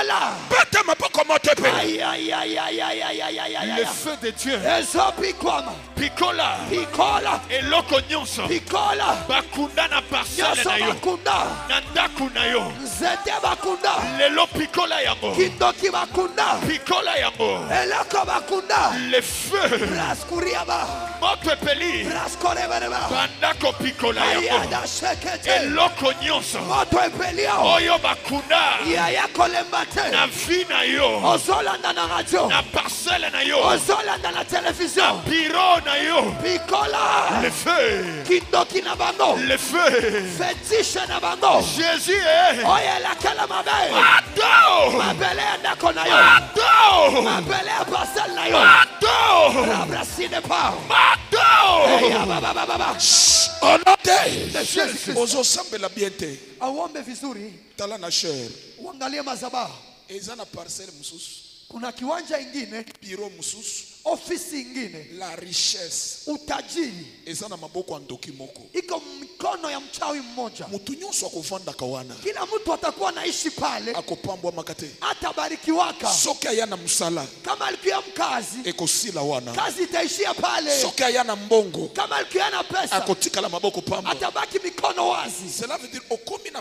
Bata mapoko moto pe. Ay, ay, ay, ay, ay, ay, ay, ay, ay, Le ay. feu de Dieu. Ezo pikwama, Pikola. pikola, Eloko nyonso. pikola, Bakunda na parcelle nyoso na yo. bakunda, Na ndaku na yo. nzete bakunda, Lelo pikola yango. kindoki bakunda, Pikola yango. eloko bakunda, Le feu. raskuriaba, Moto epeli. raskorebereba, Bandako pikola yango. ayada shekete, Eloko nyonso. moto epeliao, Oyo bakunda. yaya kolembate, Na vi na yo. ozolanda na radio, Na parcelle na yo. ozolanda na television, Biro na yo. pikola, Le feu. kindoki na bango, Le feu. fetishe na bango, Jésus est. oyelakela mabe, Ado. mabele ya ndako na yo, Ado. mabele ya parcelle na yo, Ado. rabrasine pa, Ado. ya baba baba. Onote. Jésus-Christ. Ozosambela bien te. Auombe vizuri, Tala na cher. uangalie madhabahu. Eza na parcelle mususu. Kuna kiwanja ingine, Biro mususu. ofisi ingine, La richesse. utajiri Eza na maboko ya ndoki moko. iko mikono ya mchawi mmoja. Mutu nyonso akovandaka wana. Kila mtu atakuwa naishi pale, Akopambwa makate. atabarikiwaka. Soki aya na musala. Kama alikuwa mkazi, Ekosila wana. kazi itaishia pale. Soki aya na mbongo. Kama alikuwa na pesa, Akotikala maboko pamba. atabaki mikono wazi. Cela veut dire okomi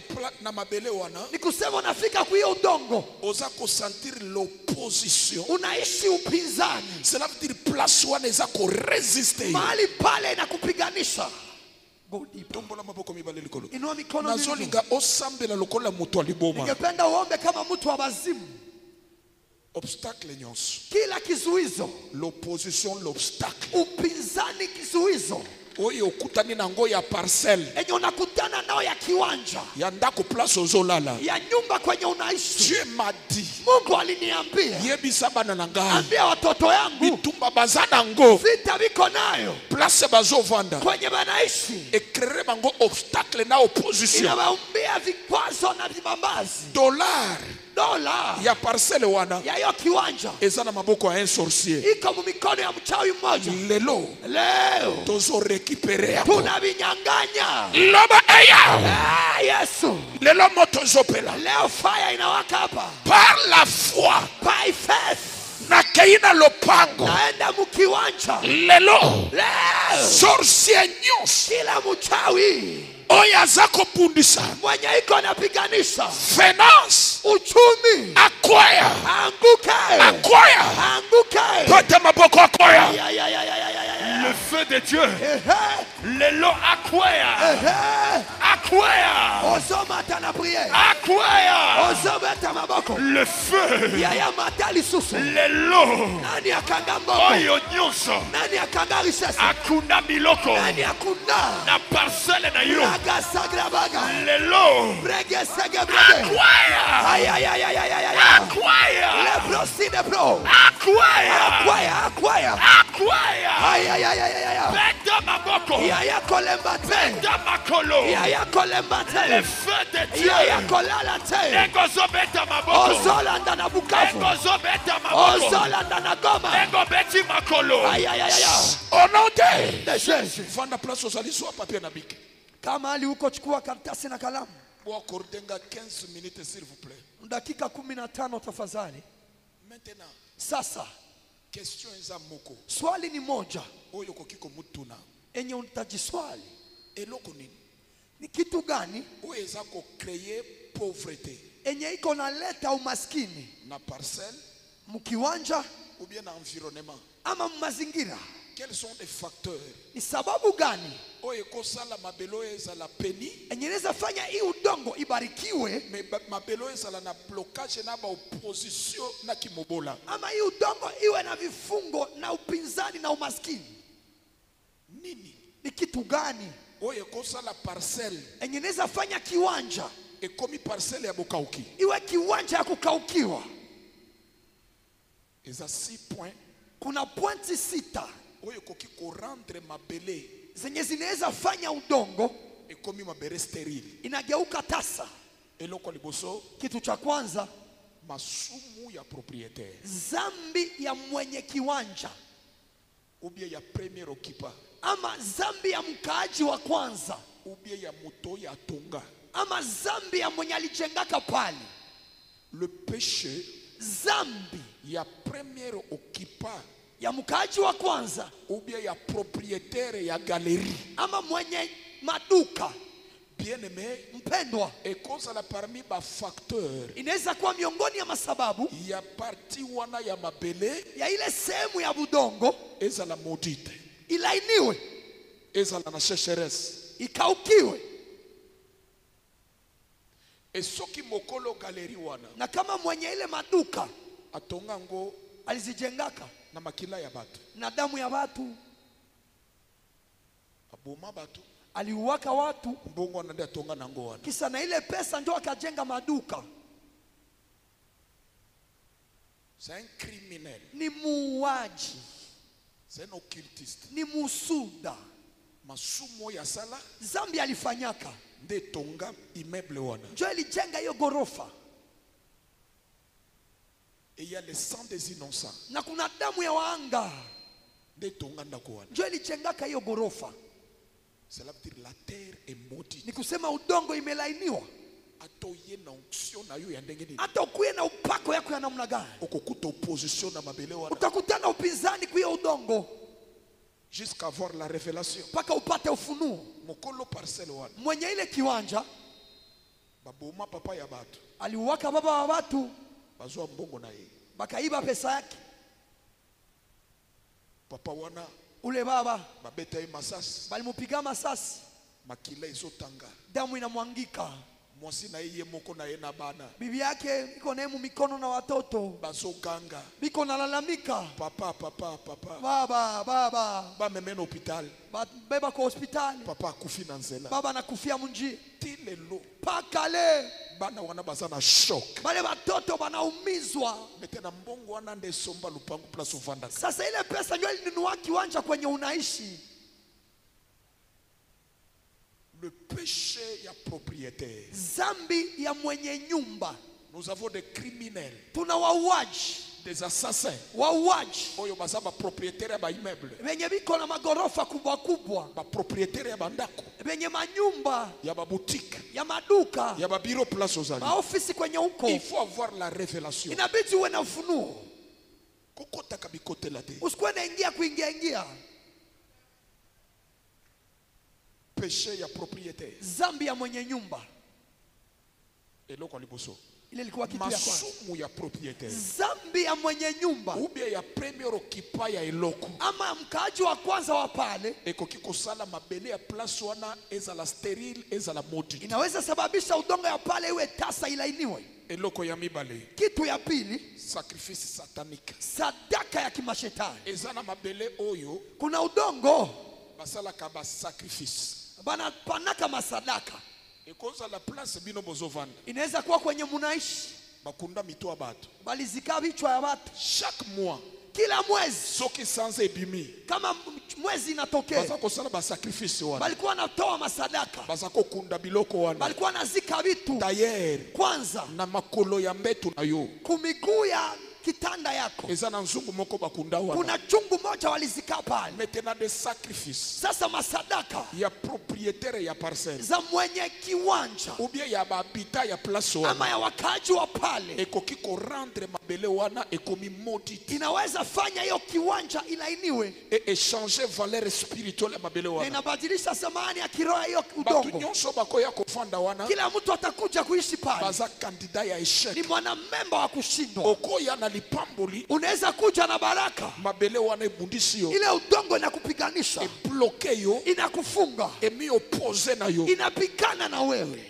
na mabele wana. Ni kusema unafika kwa hiyo udongo, Oza kosentir l'opposition. unaishi upinzani, Cela veut dire place wana eza koresiste. mahali pale inakupiganisha. Go deep. Tombola maboko mibale likolo. Inua mikono miwili. Nazolinga osambela lokola mutu aliboma. Ningependa uombe kama mtu wa wazimu. Obstacle nyonso. Kila kizuizo, L'opposition, l'obstacle. upinzani, kizuizo oyo okutani nango ya parcelle enye unakutana nao ya kiwanja ya ndako place ozolala. ya nyumba kwenye unaishi. Dieu m'a dit, Mungu aliniambia yebisa bana na ngai ambia watoto yangu bitumba baza nango vita biko nayo place bazovanda kwenye banaishi, ekrere bango obstacle na opposition. inawaumbia vikwazo na vibambazi. Dollar Dola ya parcelle wana ya hiyo kiwanja eza na maboko ya un sorcier. iko mumikono ya mchawi mmoja. Lelo Leo tozo récupérer yako tunavinyanganya. loba eya Yesu, lelo moto zopela leo fire inawaka hapa. par la foi By faith na keina lopango naenda mukiwanja lelo leo. sorcier nyos Kila mchawi oya zako pundisa mwenye iko anapiganisha finance uchumi akwaya anguke, anguke. pata maboko akwaya. Ya, ya, ya, ya, ya, ya, ya. Le feu de Dieu. Ehe, Lelo akwaya. ehe. Akwaya. Ozoma tana prier. Akwaya. Ozoma tana maboko. Le feu. Ya ya matali susu. Lelo. Nani akanga mboko? Oyo nyonso. Nani akanga risasi? Akunda miloko. Nani akunda? Na parcelle na yo. Raga sagra baga. Lelo. Brege sege brege. Akwaya. Ay ay ay ay ay ay ay. Akwaya. Le pro sine pro. Akwaya. Akwaya, akwaya. Akwaya. Ay ay ay ay ay ay. Beta maboko. Ya ya kolemba te. Beta makolo. Ya ya kolemba te. Le feu de Dieu. Ya ya kolala te. Negozo beta maboko. Ozolanda na Bukavu. Negozo beta maboko. Ozolanda na Goma. Nego beti makolo. Ay ay ay ay. Au nom de De Jésus. vanda place ozali so papier na bike Kama ali huko, chukua karatasi na kalamu. bo akordenga 15 minutes s'il vous plaît. Dakika 15 tafadhali. Maintenant Sasa question eza moko swali ni moja oyo kokiko mutuna enye utajiswali, eloko nini ni kitu gani oyo eza ko créer pauvreté enye iko naleta umaskini na parcelle mkiwanja ou bien na environnement. ama mazingira? Quels sont les facteurs Ni sababu gani oyo ekosala mabelo ezala peni enye inaweza fanya hii udongo ibarikiwe mais mabelo ezala na blocage na ba opposition na kimobola? ama hii udongo iwe na vifungo na upinzani na umaskini? Nini Ni kitu gani oyo ekosala parcelle enye inaweza fanya kiwanja ekomi parcelle ya bokauki? iwe kiwanja ya kukaukiwa? Eza 6 points Kuna pointi 6 oyo ekoki korendre mabele zenye zinaweza fanya udongo ekomi mabele stérile. inageuka tasa. Eloko liboso, Kitu cha kwanza, masumu ya propriétaire zambi ya mwenye kiwanja ou bien ya premier occupant ama zambi ya mkaaji wa kwanza ou bien ya moto ya tonga. ama zambi ya mwenye alijengaka pale. Le péché Zambi ya premier occupant ya mkaaji wa kwanza ou bien ya propriétaire ya galerie, ama mwenye maduka, bien aimé, mpendwa, ekozala parmi ba facteur inaweza kuwa miongoni ya masababu ya parti wana ya mabele ya ile sehemu ya budongo ezala maudite, ilainiwe, ezala na sécheresse. ikaukiwe. Et soki mokolo galerie wana Na kama mwenye ile maduka atonga ngo alizijengaka na makila ya batu, na damu ya watu, aboma batu, aliuwaka watu, mbongo wana nde atonga nango wana. kisa na ile pesa ndio akajenga maduka. C'est un criminel, Ni muuaji, c'est un occultiste. ni musuda. Masumo ya sala Zambi alifanyaka nde tonga immeuble wana. ndio ilijenga hiyo gorofa, Et il y a le sang des innocents na kuna damu ya waanga nde tonga ndako wana. ndio ilijengaka hiyo gorofa. Cela veut dire la terre est maudite. Ni kusema udongo imelainiwa. Atoye na onction na yo ya ndenge nini. Hata ukuye na upako yako ya namna gani, Okokuta opposition na mabele wana utakutana upinzani kwa hiyo udongo jusqu'à voir la révélation. mpaka upate ufunuo. Mokolo parcelle wana Mwenye ile kiwanja baboma papa ya batu aliuwaka baba wa watu, bazwa mbongo na ye. bakaiba pesa yake. Papa wana Ule baba babeta ye masasi, balimupiga masasi, makila ezotanga, damu inamwangika. mwasi na ye moko na ye na bana bibi yake iko naye mikono na watoto, bazoganga biko nalalamika, papa baba bameme na hopital, beba kwa hospitali, papa akufi na nzela, baba nakufia munji. ti lelo Paka le bana wana baza na shock, bale watoto wanaumizwa. mete na mbongo wana nde somba lupangu place uvanda. Sasa ile pesa ndio ilinunua kiwanja kwenye unaishi. Le péché ya propriétaire. Zambi ya mwenye nyumba. Nous avons des criminels, Tuna wauaji, des assassins. wauaji Oyo baza ba propriétaire ya ba immeuble, wenye biko na magorofa kubwa kubwa, ba propriétaire ya bandako, wenye manyumba ya ba boutique, ya maduka, ya ba bureau place aux amis. maofisi kwenye huko. Il faut avoir la révélation. Inabidi uwe na ufunuo, Kokota kabikote la te. usikuwe naingia kuingia. Péché ya propriétaire. Zambi ya mwenye nyumba, Eloko liboso. ile ilikuwa kitu ya kwanza. Masumu ya propriétaire. Zambi ya mwenye nyumba Ou bien ya premier occupant ya eloko. ama mkaaji wa kwanza wa pale, Ekoki kosala mabele ya place wana ezala stérile, ezala maudit. inaweza sababisha udongo ya pale iwe tasa, ilainiwe. Eloko ya mibale. Kitu ya pili, Sacrifice satanique. sadaka ya kimashetani. Ezana mabele oyo Kuna udongo basalaka ba sacrifice. bana panaka masadaka, Ekoza la place bino bozovanda. inaweza kuwa kwenye munaishi, Bakunda mito ya bato. balizika vichwa ya watu. Chaque mois, Kila mwezi soki sans ebimi, kama mwezi inatokea, baza kosala ba sacrifice wana. balikuwa natoa masadaka, Baza kokunda biloko wana. balikuwa nazika vitu. D'ailleurs, Kwanza na makolo ya mbetu na yo. kumiguu ya kitanda yako Eza na nzungu moko bakunda wana. kuna chungu moja walizika pale. Maintenant des sacrifices. Sasa masadaka Ya propriétaire ya parcelle. za mwenye kiwanja Ou bien ya ba habitat ya place wana. ama ya wakaji wa pale Ekoki ko rendre mabele wana ekomi maudit. inaweza fanya hiyo kiwanja ilainiwe, Et échanger valeur spirituelle ya mabele na wana. inabadilisha thamani ya kiroho ya hiyo Batu udongo. nyonso bakoya kofanda wana. Kila mtu atakuja kuishi pale Baza candidat ya ni échec. mwanamemba wa kushindwa. Okoya na lipamboli. Unaweza kuja na baraka, Mabele wana ebundisi yo. ile udongo inakupiganisha, Bloqué yo. inakufunga, Emi opposé na yo. inapigana na wewe,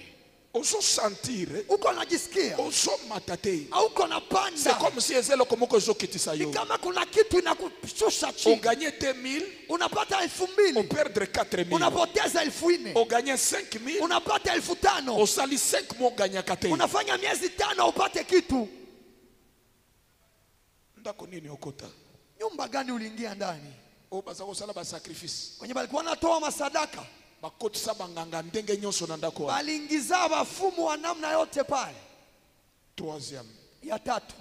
Ozo sentir. uko najisikia Ozo matate. au uko C'est napanda, comme si ezelo komoko ezokitisa ni yo. kama kuna kitu inakushusha On chini. gagnait 2000, Unapata on 2,000, perdre 4000. unapoteza 4,000, On gagnait 5000, unapata 5,000, on sali 5 mois gagna 4. unafanya miezi 5 upate kitu. Ndako nini okota? Nyumba gani uliingia ndani? O baza kosala ba sacrifice. Kwenye balikuwa natoa masadaka, Bakotisa banganga ndenge nyonso na ndako. baliingiza wafumu wa namna yote pale. Troisième, Ya tatu,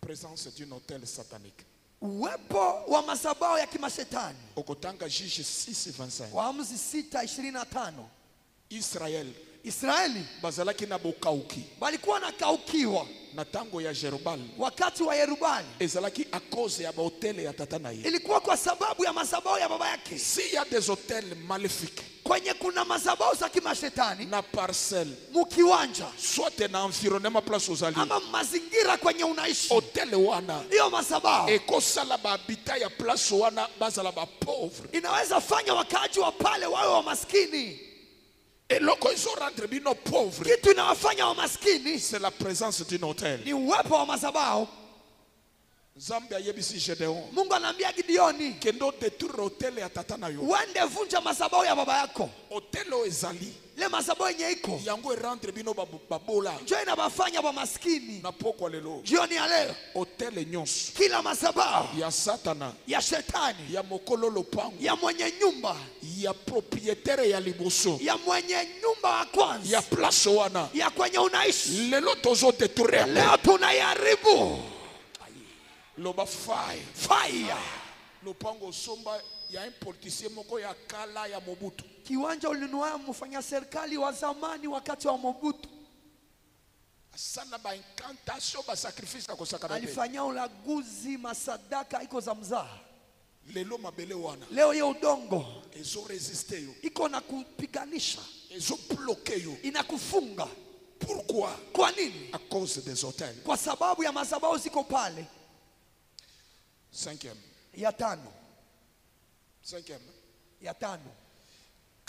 présence d'un hôtel satanique. uwepo wa madhabahu ya kimashetani. Okotanga Juge 6:25. Waamuzi 6:25. Israël Israeli bazalaki na bokauki balikuwa nakaukiwa na tango ya Jerubal. wakati wa Yerubali, Ezalaki à cause ya ba hôtel ya tata na ye. ilikuwa kwa sababu ya madhabahu ya baba yake. S'il y a des hôtels maléfiques Kwenye kuna madhabahu za kimashetani na parcelle, mukiwanja soit na environnement place aux alliés, ama mazingira kwenye unaishi, hôtel wana hiyo madhabahu ekosala ba habitat ya place wana bazala ba pauvre. inaweza fanya wakaaji wa pale wawe wa maskini. Eloko izo rendre bino pauvre. Kitu inawafanya wa maskini C'est la présence d'un hôtel. ni uwepo wa madhabahu. Zambi ayebisi Gedeon. Mungu anaambia Gideoni, Kendo détruire hôtel ya tata na yo. uende vunja madhabahu ya baba yako. Hôtel o ezali. Le madhabahu yenye iko Yango rendre bino babola. ndio inawafanya wa maskini. Na pokwa lelo. Jioni ya leo Hôtel nyonso. kila madhabahu Ya satana. ya shetani, Ya mokolo lopango. ya mwenye nyumba, Ya propriétaire ya liboso. ya mwenye nyumba wa kwanza, Ya place wana. ya kwenye unaishi, Lelo tozo détruire. leo tunaiharibu. Loba fire. Fire. Lopango somba ya un politicien moko ya kala ya Mobutu. Kiwanja ulinunua mfanya serikali wa zamani wakati wa Mobutu, Sana ba incantation ba sacrifice ko sakana. alifanya ulaguzi, masadaka iko za mzaha. Lelo mabele wana. Leo hiyo udongo Ezo résister yo. iko na kupiganisha, Ezo bloquer yo. inakufunga. Pourquoi? Kwa nini? À cause des hôtels. Kwa sababu ya madhabahu ziko pale. Cinquième. Ya tano, Cinquième. ya tano,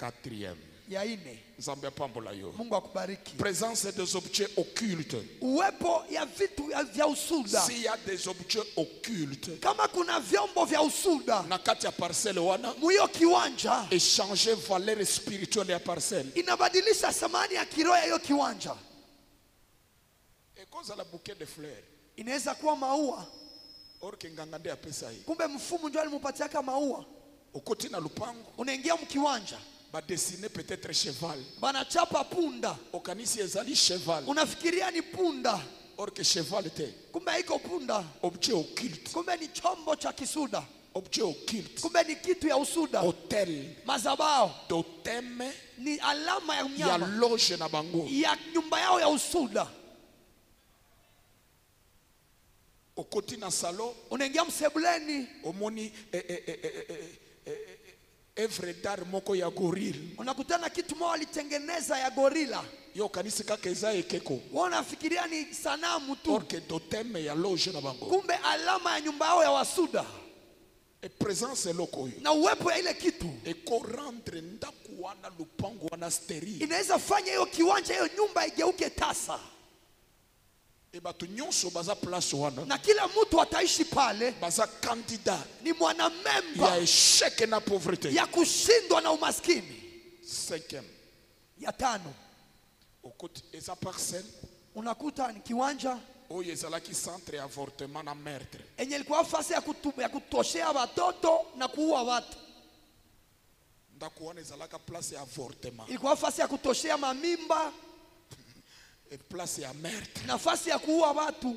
Quatrième. Ya ine, Nzambe apambola yo. Mungu akubariki. Présence des objets occultes. Uwepo ya vitu vya usuda. S'il y a des objets occultes, Kama kuna vyombo vya usuda na kati ya parcelle wana, muyo kiwanja, échanger valeur spirituelle ya parcelle. inabadilisha thamani ya kiroho ya hiyo kiwanja. Et cause à la bouquet de fleurs. Inaweza kuwa maua, Or kengangande apesa hii. kumbe mfumu ndio alimpatiaka maua. Okoti na lupango, Unaingia mkiwanja, ba dessiner peut-être cheval. banachapa punda, Okanisi ezali cheval. unafikiria ni punda, Or que cheval te. kumbe haiko punda, Objet occulte. kumbe ni chombo cha kisuda, Objet occulte. kumbe ni kitu ya usuda. Hôtel. Mazabao Totem ni alama ya ya mnyama loge na bango. ya nyumba yao ya usuda. Okoti na salon, Unaingia msebuleni, omoni œuvre d'art moko ya gorille. unakutana kitu moja walitengeneza ya gorila, Yo kanisi kaka eza ekeko. wao unafikiria ni sanamu tu, Or que totem ya loge na bango. kumbe alama ya nyumba yao ya wasuda. Et présence eloko oyo. Na uwepo ya ile kitu Eko rendre ndaku wana lupango wana stérile. inaweza fanya hiyo kiwanja, hiyo nyumba igeuke tasa, Et batu nyonso baza place wana. na kila mtu ataishi pale Baza candidat ni ya mwanamemba échec na pauvreté. ya kushindwa na umaskini. Cinquième. Ya tano, Okoti eza parcelle unakuta ni kiwanja oyo ezalaki centre ya avortement na meurtre. enye ilikuwa fasi ya kutoshea watoto na kuua watu, Ndaku wana ezalaka place ya avortement. ilikuwa fasi ya kutoshea mamimba, Et place ya meurtre. nafasi ya kuua watu.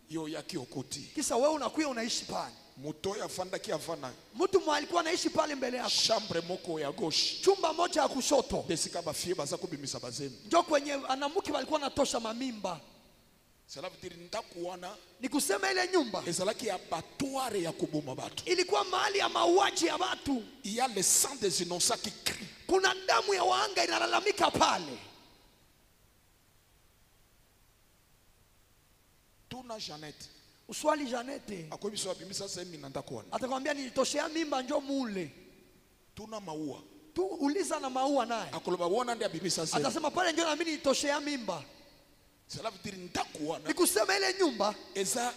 Yo yaki okoti. Kisa wewe unakuya unaishi pale, Moto ya fandaki avana. mtu mwa alikuwa anaishi pale mbele yako, Chambre moko ya gauche. chumba moja ya kushoto Desika bafie baza kobimisa bazemi. njo kwenye anamuke walikuwa natosha mamimba. Cela veut dire ndaku wana Ni kusema ile nyumba ezalaki abattoir ya koboma bato. ilikuwa mahali ya mauaji ya watu. Il y a le sang des innocents qui crie. Kuna damu ya wahanga inalalamika pale. Tuna Jeannette. Uswali Janete Akobi so abimisa semi na ndaku wana. atakwambia nilitoshea mimba njo mule Tuna maua. tu, uliza na maua naye Akoloba wana ndi abimisa semi. atasema pale njo nami nilitoshea mimba. Cela veut dire ndaku wana Ni kusema ile nyumba eza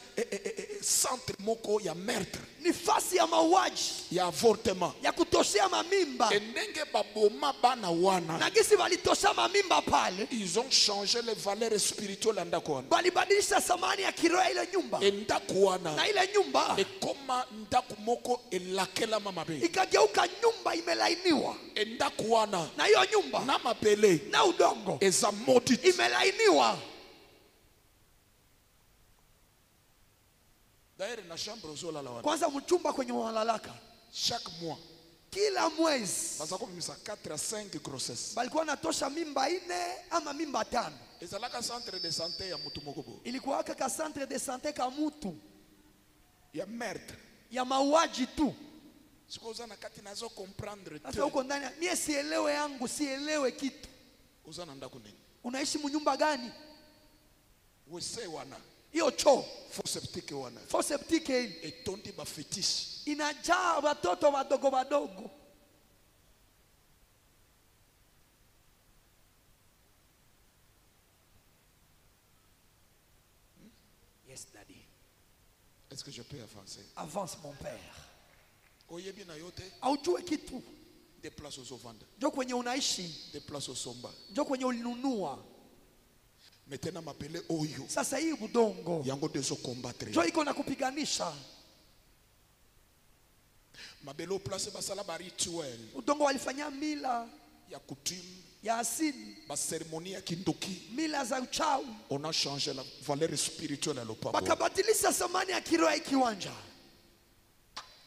centre moko ya meurtre, ni fasi ya mauaji ya avortement. ya kutoshea mamimba, Endenge baboma bana wana. na gisi walitosha mamimba pale Ils ont changé les valeurs spirituelles ya ndaku wana. walibadilisha thamani ya kiroho ya ile nyumba, Ndaku wana na ile nyumba ekoma ndaku moko elakelama mabe. ikageuka nyumba imelainiwa, Ndaku wana na hiyo nyumba na mabele na udongo eza maudite. imelainiwa. D'ailleurs na chambre ozolala wana Kwanza mchumba kwenye walalaka chaque mois kila mwezi baza kobimisa 4 à 5 grossesse. balikuwa natosha mimba 4 ama mimba 5. Ezalaka centre de santé ya mutu moko bo. Ilikuwa ka centre de santé ka mutu Ya meurtre. ya mauaji tu. Siko oza na kati nazo comprendre te. Sasa huko ndani mie sielewe yangu, sielewe kitu. Oza na ndaku nini? Unaishi mnyumba gani? Wese wana. Hiyo choo Fosse septique wana. fo septique hii Etondi ba fétiche. inajaa watoto wadogo wadogo. Yes daddy. Est-ce que je peux avancer? Avance mon père. Oyebi na yote Aujue kitu. des places aux ovanda, Njo kwenye unaishi, des places au somba. njo kwenye ulinunua. Maintenant m'appeler oyo. Sasa hii budongo Yango deso combattre. njo iko na kupiganisha. Mabelo place basala ba rituel Udongo walifanya mila ya coutume, ya asili, ba cérémonie ya kindoki. mila za uchawi, On a changé la valeur spirituelle à l'opabo. bakabadilisha thamani ya kiroho ya kiwanja.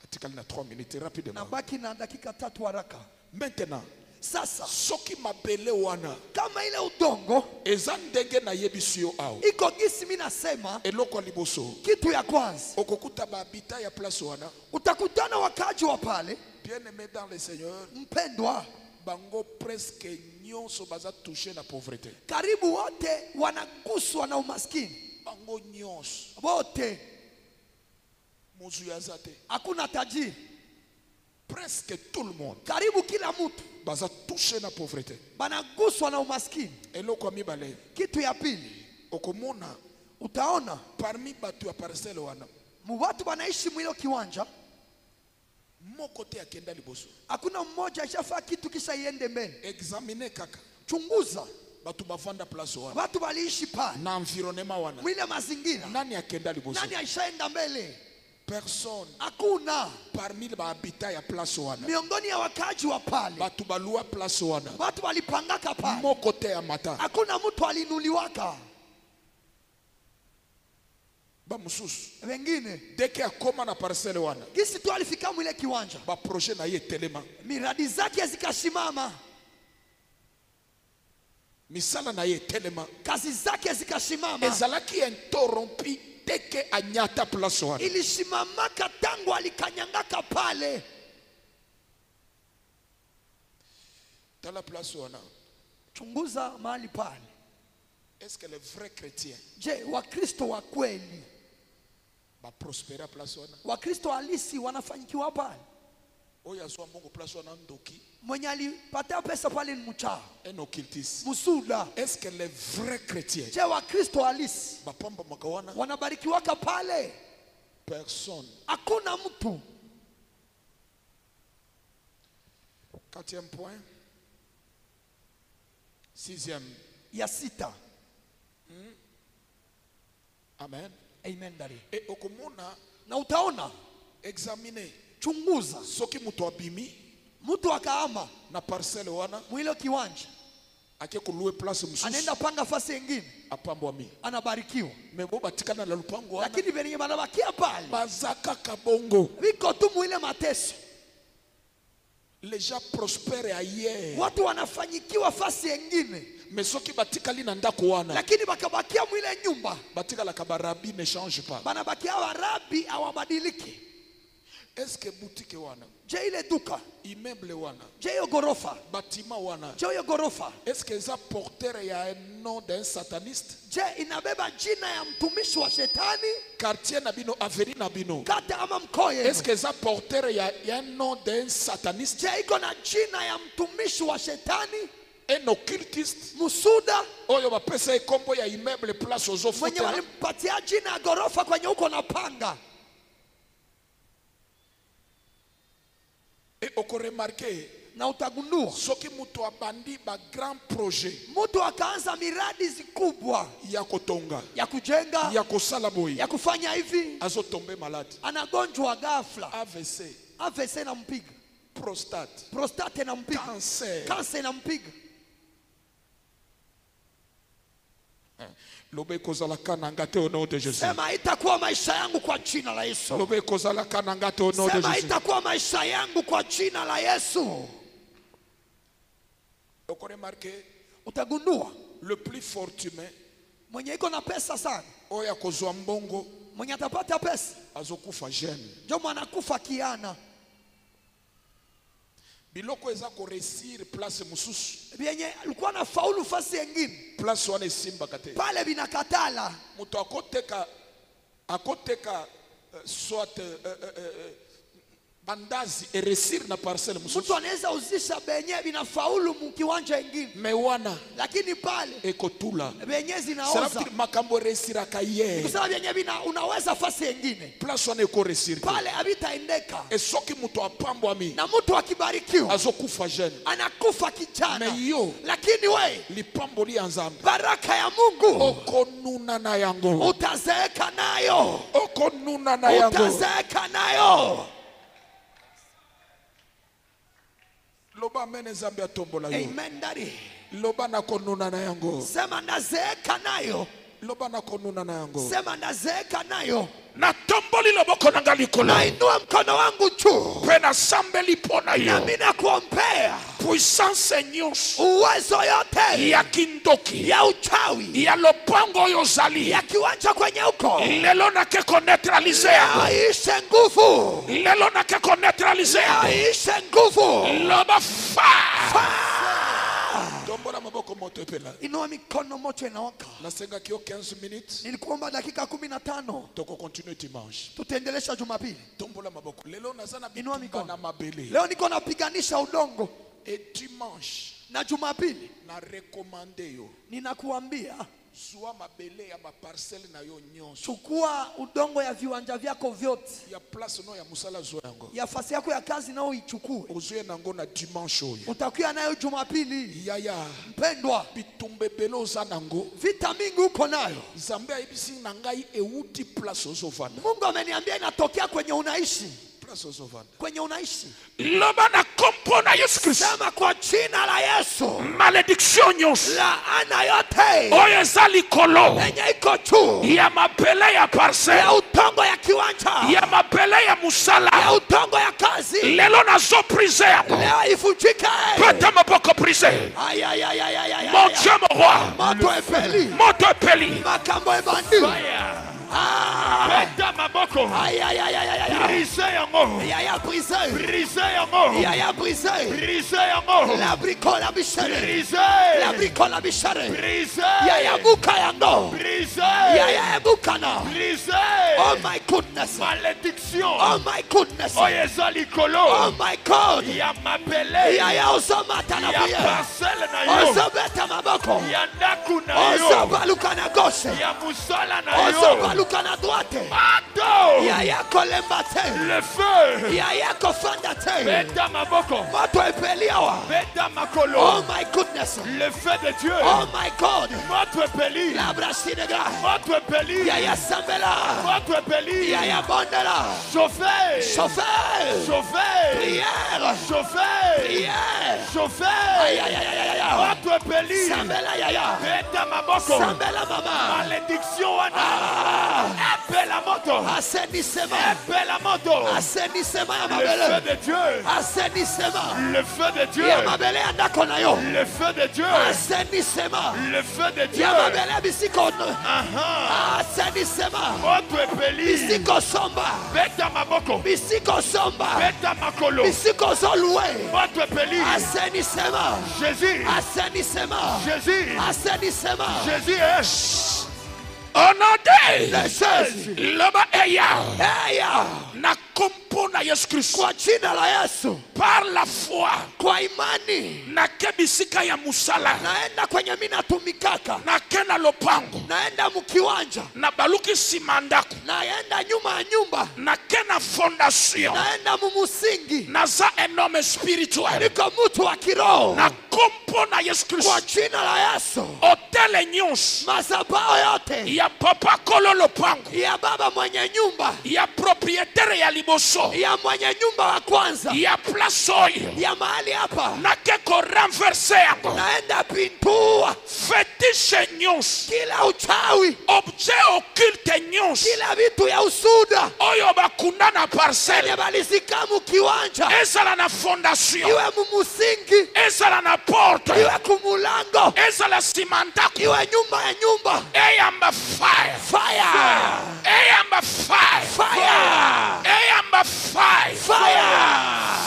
Atikali na 3 minutes rapidement. Na baki na dakika 3 haraka. Maintenant, Sasa soki mabele wana kama ile udongo eza ndenge na yebisio ao. iko gisi, mimi nasema Eloko liboso. kitu ya kwanza Okokuta ba habita ya place wana. utakutana wakaji wa pale, Bien-aimé dans le Seigneur, mpendwa, bango presque nyonso baza touché na pauvreté. karibu wote wanaguswa na umaskini, Bango nyonso wote, mozu yazate. hakuna tajiri. presque tout le monde karibu kila mtu baza touché na pauvreté. banaguswa na umaskini. Eloko mibale Kitu ya pili, okomona utaona parmi batu ya parcelle wana watu banaishi mwilo kiwanja, moko te akenda liboso. hakuna mmoja ashafaa kitu kisha iende mbele. Examine kaka Chunguza batu bavanda place wana watu waliishi pale na environnement wana, mwile mazingira, nani akenda liboso? nani aishaenda mbele? Personne. Hakuna. Parmi les habitants ya place wana, Miongoni ya wakaji wa pale batu balua place wana, watu walipangaka pale, moko te ya mata. hakuna mtu alinuliwaka. Ba mususu Wengine deke akoma na parcelle wana, kisi tu alifika mwile kiwanja, ba projet na ye telema, miradi zake zikashimama, misala na ye telema, kazi zake zikashimama. ezalaki interrompu deke anyata place wana. Ilishimamaka tangu alikanyangaka pale. Tala place wana. Chunguza mahali pale. Est-ce que les vrais chrétiens Je, Wakristo wa kweli, ba prospérer place wana? Wakristo halisi wanafanyikiwa pale? Oyo azwa mbongo place wana ndoki, Mwenye alipata pesa pale ni mchawi, un occultiste. musuda. Est-ce que les vrais chrétiens Je, Wakristo halisi ba pamba makawana? wanabarikiwaka pale? Personne. Hakuna mtu. 4e point. 6e. Ya sita. Amen. Amen dari. Et okomona Na utaona, examiner chunguza, soki muto abimi mtu akaama na parcelle wana mwilo kiwanja, ake kulue place mususu anaenda panga fasi nyingine, apambwami, anabarikiwa. mebo batikana na lupango wana Lakini venye banabakia pale bazaka kabongo. viko tu mwile mateso. Les gens prospèrent ailleurs, Watu wanafanyikiwa fasi nyingine, mais soki batikali na ndako wana lakini bakabakia mwile nyumba, batikala kabarabi ne change pas. banabakia warabi hawabadiliki. Est-ce que boutique wana, Je, ile duka, immeuble wana, je hiyo gorofa, bâtiment wana, je hiyo gorofa, est-ce que ça porteur ya un nom d'un sataniste? je inabeba jina ya mtumishi wa shetani, Quartier na bino, avenue na bino, kata ama mkoa yenu? est-ce que ça porteur ya un nom d'un sataniste? Je iko na jina ya mtumishi wa shetani, Un occultiste musuda oyo bapesa ekombo ya immeuble place mwenye ozofuta walimpatia jina ya gorofa kwenye uko na panga. et okoremarke Na utagundua soki muto abandi ba grand projet mtu akaanza miradi zikubwa ya kotonga ya kujenga, ya kosala boye ya kufanya hivi, azotombe malade, anagonjwa ghafla, AVC, AVC inampiga, prostate, prostate inampiga, cancer. kansa inampiga. Lobe kozala kananga te au nom de Jésus. Sema itakuwa maisha yangu kwa jina la Yesu. Lobe kozala kananga te au nom de Sema Jésus. itakuwa maisha yangu kwa jina la Yesu. Okoremarke Utagundua le plus fortuné mwenye iko na pesa sana, oya kozwa mbongo mwenye atapata pesa azokufa jeune. ndio mwanakufa kiana. Biloko eza ko réussir place mususu, Vyenye alikuwa na faulu fasi nyingine place wana esimba kate. pale vinakatala. Muto akoteka soit bandazi et réussir na parcelle mususu, Mtu anaweza uzisha benye vinafaulu mkiwanja ingine, me wana lakini pale ekotula. benye Cela zinaoza. veut dire makambo réussira kaye. Kusema benye unaweza fasi nyingine Place wana eko réussir. pale havitaendeka. Et soki muto apambwami Na mtu akibarikiwa azokufa jeune, anakufa kijana, me yo lakini we lipamboli ya nzambe baraka ya Mungu okonuna na yango, utazeeka nayo, okonuna na yango. utazeeka nayo. Loba amen, nzambe atombola yo. Amen daddy. Loba na konuna na yango, Sema ndazeeka nayo, loba na konuna na yango. sema ndazeeka nayo. Na tomboli loboko na ngalikolo, Nainua mkono wangu juu, pe na sambeli pona yo. nami nakuombea Puissance nyonso uwezo yote ya kindoki ya uchawi ya lopango oyo ozali ya kiwanja kwenye uko lelo nake koneutralize yango, yaishe nguvu, lelo nake koneutralize yango. yaishe nguvu. Loba fa Ah! Tombola maboko moto epela. Inua mikono, moto inawaka. Nasenga kio 15 minutes. Nilikuomba dakika 15. Toko continue dimanche. Tutaendelesha Jumapili. Tombola maboko. Lelo nazana Inua bitumba mikono. na mabele. Leo niko napiganisha udongo. Et dimanche. Na Jumapili Na recommande yo. ninakuambia Zua mabele ya maparcelle na yo nyonso. chukua udongo ya viwanja vyako vyote. Ya place no ya musala zo yango. Ya fasi yako ya kazi nao ichukue. Ozuye nango na dimanche oyo. Utakuwa nayo Jumapili. Yaya. Mpendwa, Bitumbe belo za nango. vita mingi uko nayo. Zambe ayebisi na ngai euti place ozovanda. Mungu ameniambia inatokea kwenye unaishi. Place ozovanda. Kwenye unaishi. Loba na kompo na Yesu Kristo. Sema kwa jina la Yesu. Malédiction nyonso. Laana yote Oyo eza likolo. yenye iko juu Ya mapele ya parcelle. ya udongo ya kiwanja. Ya mapele ya musala. Ya udongo ya kazi. Lelo nazo prise yako. Leo ifujike. Peta maboko prise. Ay, ay, ay, ay, ay, ay, Mon ay. Dieu, mon roi. Moto epeli. Moto epeli. Makambo ebandi. Ah. Peta maboko. Ay, ay, ay, ay, ay, ay. Brise yango. Ya ya brisé. Brise yango. Ya ya brisé. Brise yango. La bricola bichere. Brise. La bricola bichere. Brise. Ya ya buka yango. Brise. Ya ya buka na. Brise. Oh my goodness. Malédiction. Oh my goodness. Oyo eza likolo. Oh my God. Ya mapele. Ya ya osomata na Ya prière. parcelle na yo. Osobeta maboko. Ya ndaku na yo. Osobaluka na gauche. Ya musala na yo. Osobaluka na droite. Ado. Ya ya kolemba te. Le feu. Ya ya kofanda te. Beta maboko. Moto epeliawa. Beta makolo. Oh my goodness. Le feu de Dieu. Oh my God. Moto epeli. La brasinega. Moto epeli. Ya ya sambela. Moto epeli. Ya ya bondela. Chauffer. Chauffeur. Chauffer. Prière. Chauffer. Prière. Chauffer. Ay ay ay ay ay. Moto epeli. Sambela ya ya. Beta maboko. Sambela mama. Malédiction wana. Ah. Epela moto. Assainissement. Epela moto. Assainissement ya Le feu mabele. de Dieu. Assainissement. Le feu de Dieu. Ya mabele ya ndako na yo. Le feu de Dieu. Assainissement. Le feu de Dieu. Ya mabele bisiko. Aha. Assainissement. Moto epeli. Bisiko somba. Beta maboko. Bisiko somba. Beta makolo. Bisiko zoluwe. Moto epeli. Assainissement. Jésus. Assainissement. Jésus. Assainissement. Jésus est. Au nom de Jésus. Loba eya. Eya. Na kompo na Yesu Kristo. Kwa jina la Yesu. Par la foi. Kwa imani. Na kebisika ya musala. Naenda kwenye mina tumikaka. Na kena lopango. Naenda mkiwanja. Na baluki simandako. Naenda nyuma ya nyumba. Na kena fondation. Naenda mumusingi. Na za un homme spirituel. Niko mtu wa kiroho. Na kompo na Yesu Kristo. Kwa jina la Yesu. Hotele nyonso. Mazabao yote. Ya papa kolo lopango. Ya baba mwenye nyumba. Ya propriétaire ya liboso. Ya mwenye nyumba wa kwanza. Ya place oyo. Ya mahali hapa. Na keko renverse yango. Naenda pintua. Fetishe nyonso. Kila uchawi. Objet occulte nyonso. Kila vitu ya usuda. Oyo bakunda na parcelle. Yenye balisikamu kiwanja. Ezala na fondation. Iwe mumusingi. Ezala na porte. Iwe kumulango. Ezala simandako. Iwe nyumba ya nyumba. Eyamba fire. Fire. Eyamba fire. Fire. Eyamba fire. Fire.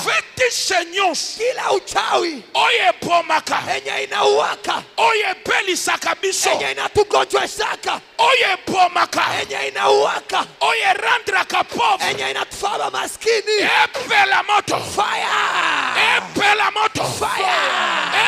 Fetishe nyonso. Kila uchawi. Oyo epomaka. Yenye inauwaka. Oyo epelisaka biso. Yenye inatugonjweshaka. Oyo epomaka. Yenye inauwaka. Oyo erandraka pauvre. Yenye inatufaba maskini. Epela moto. Fire. Epela moto. Fire.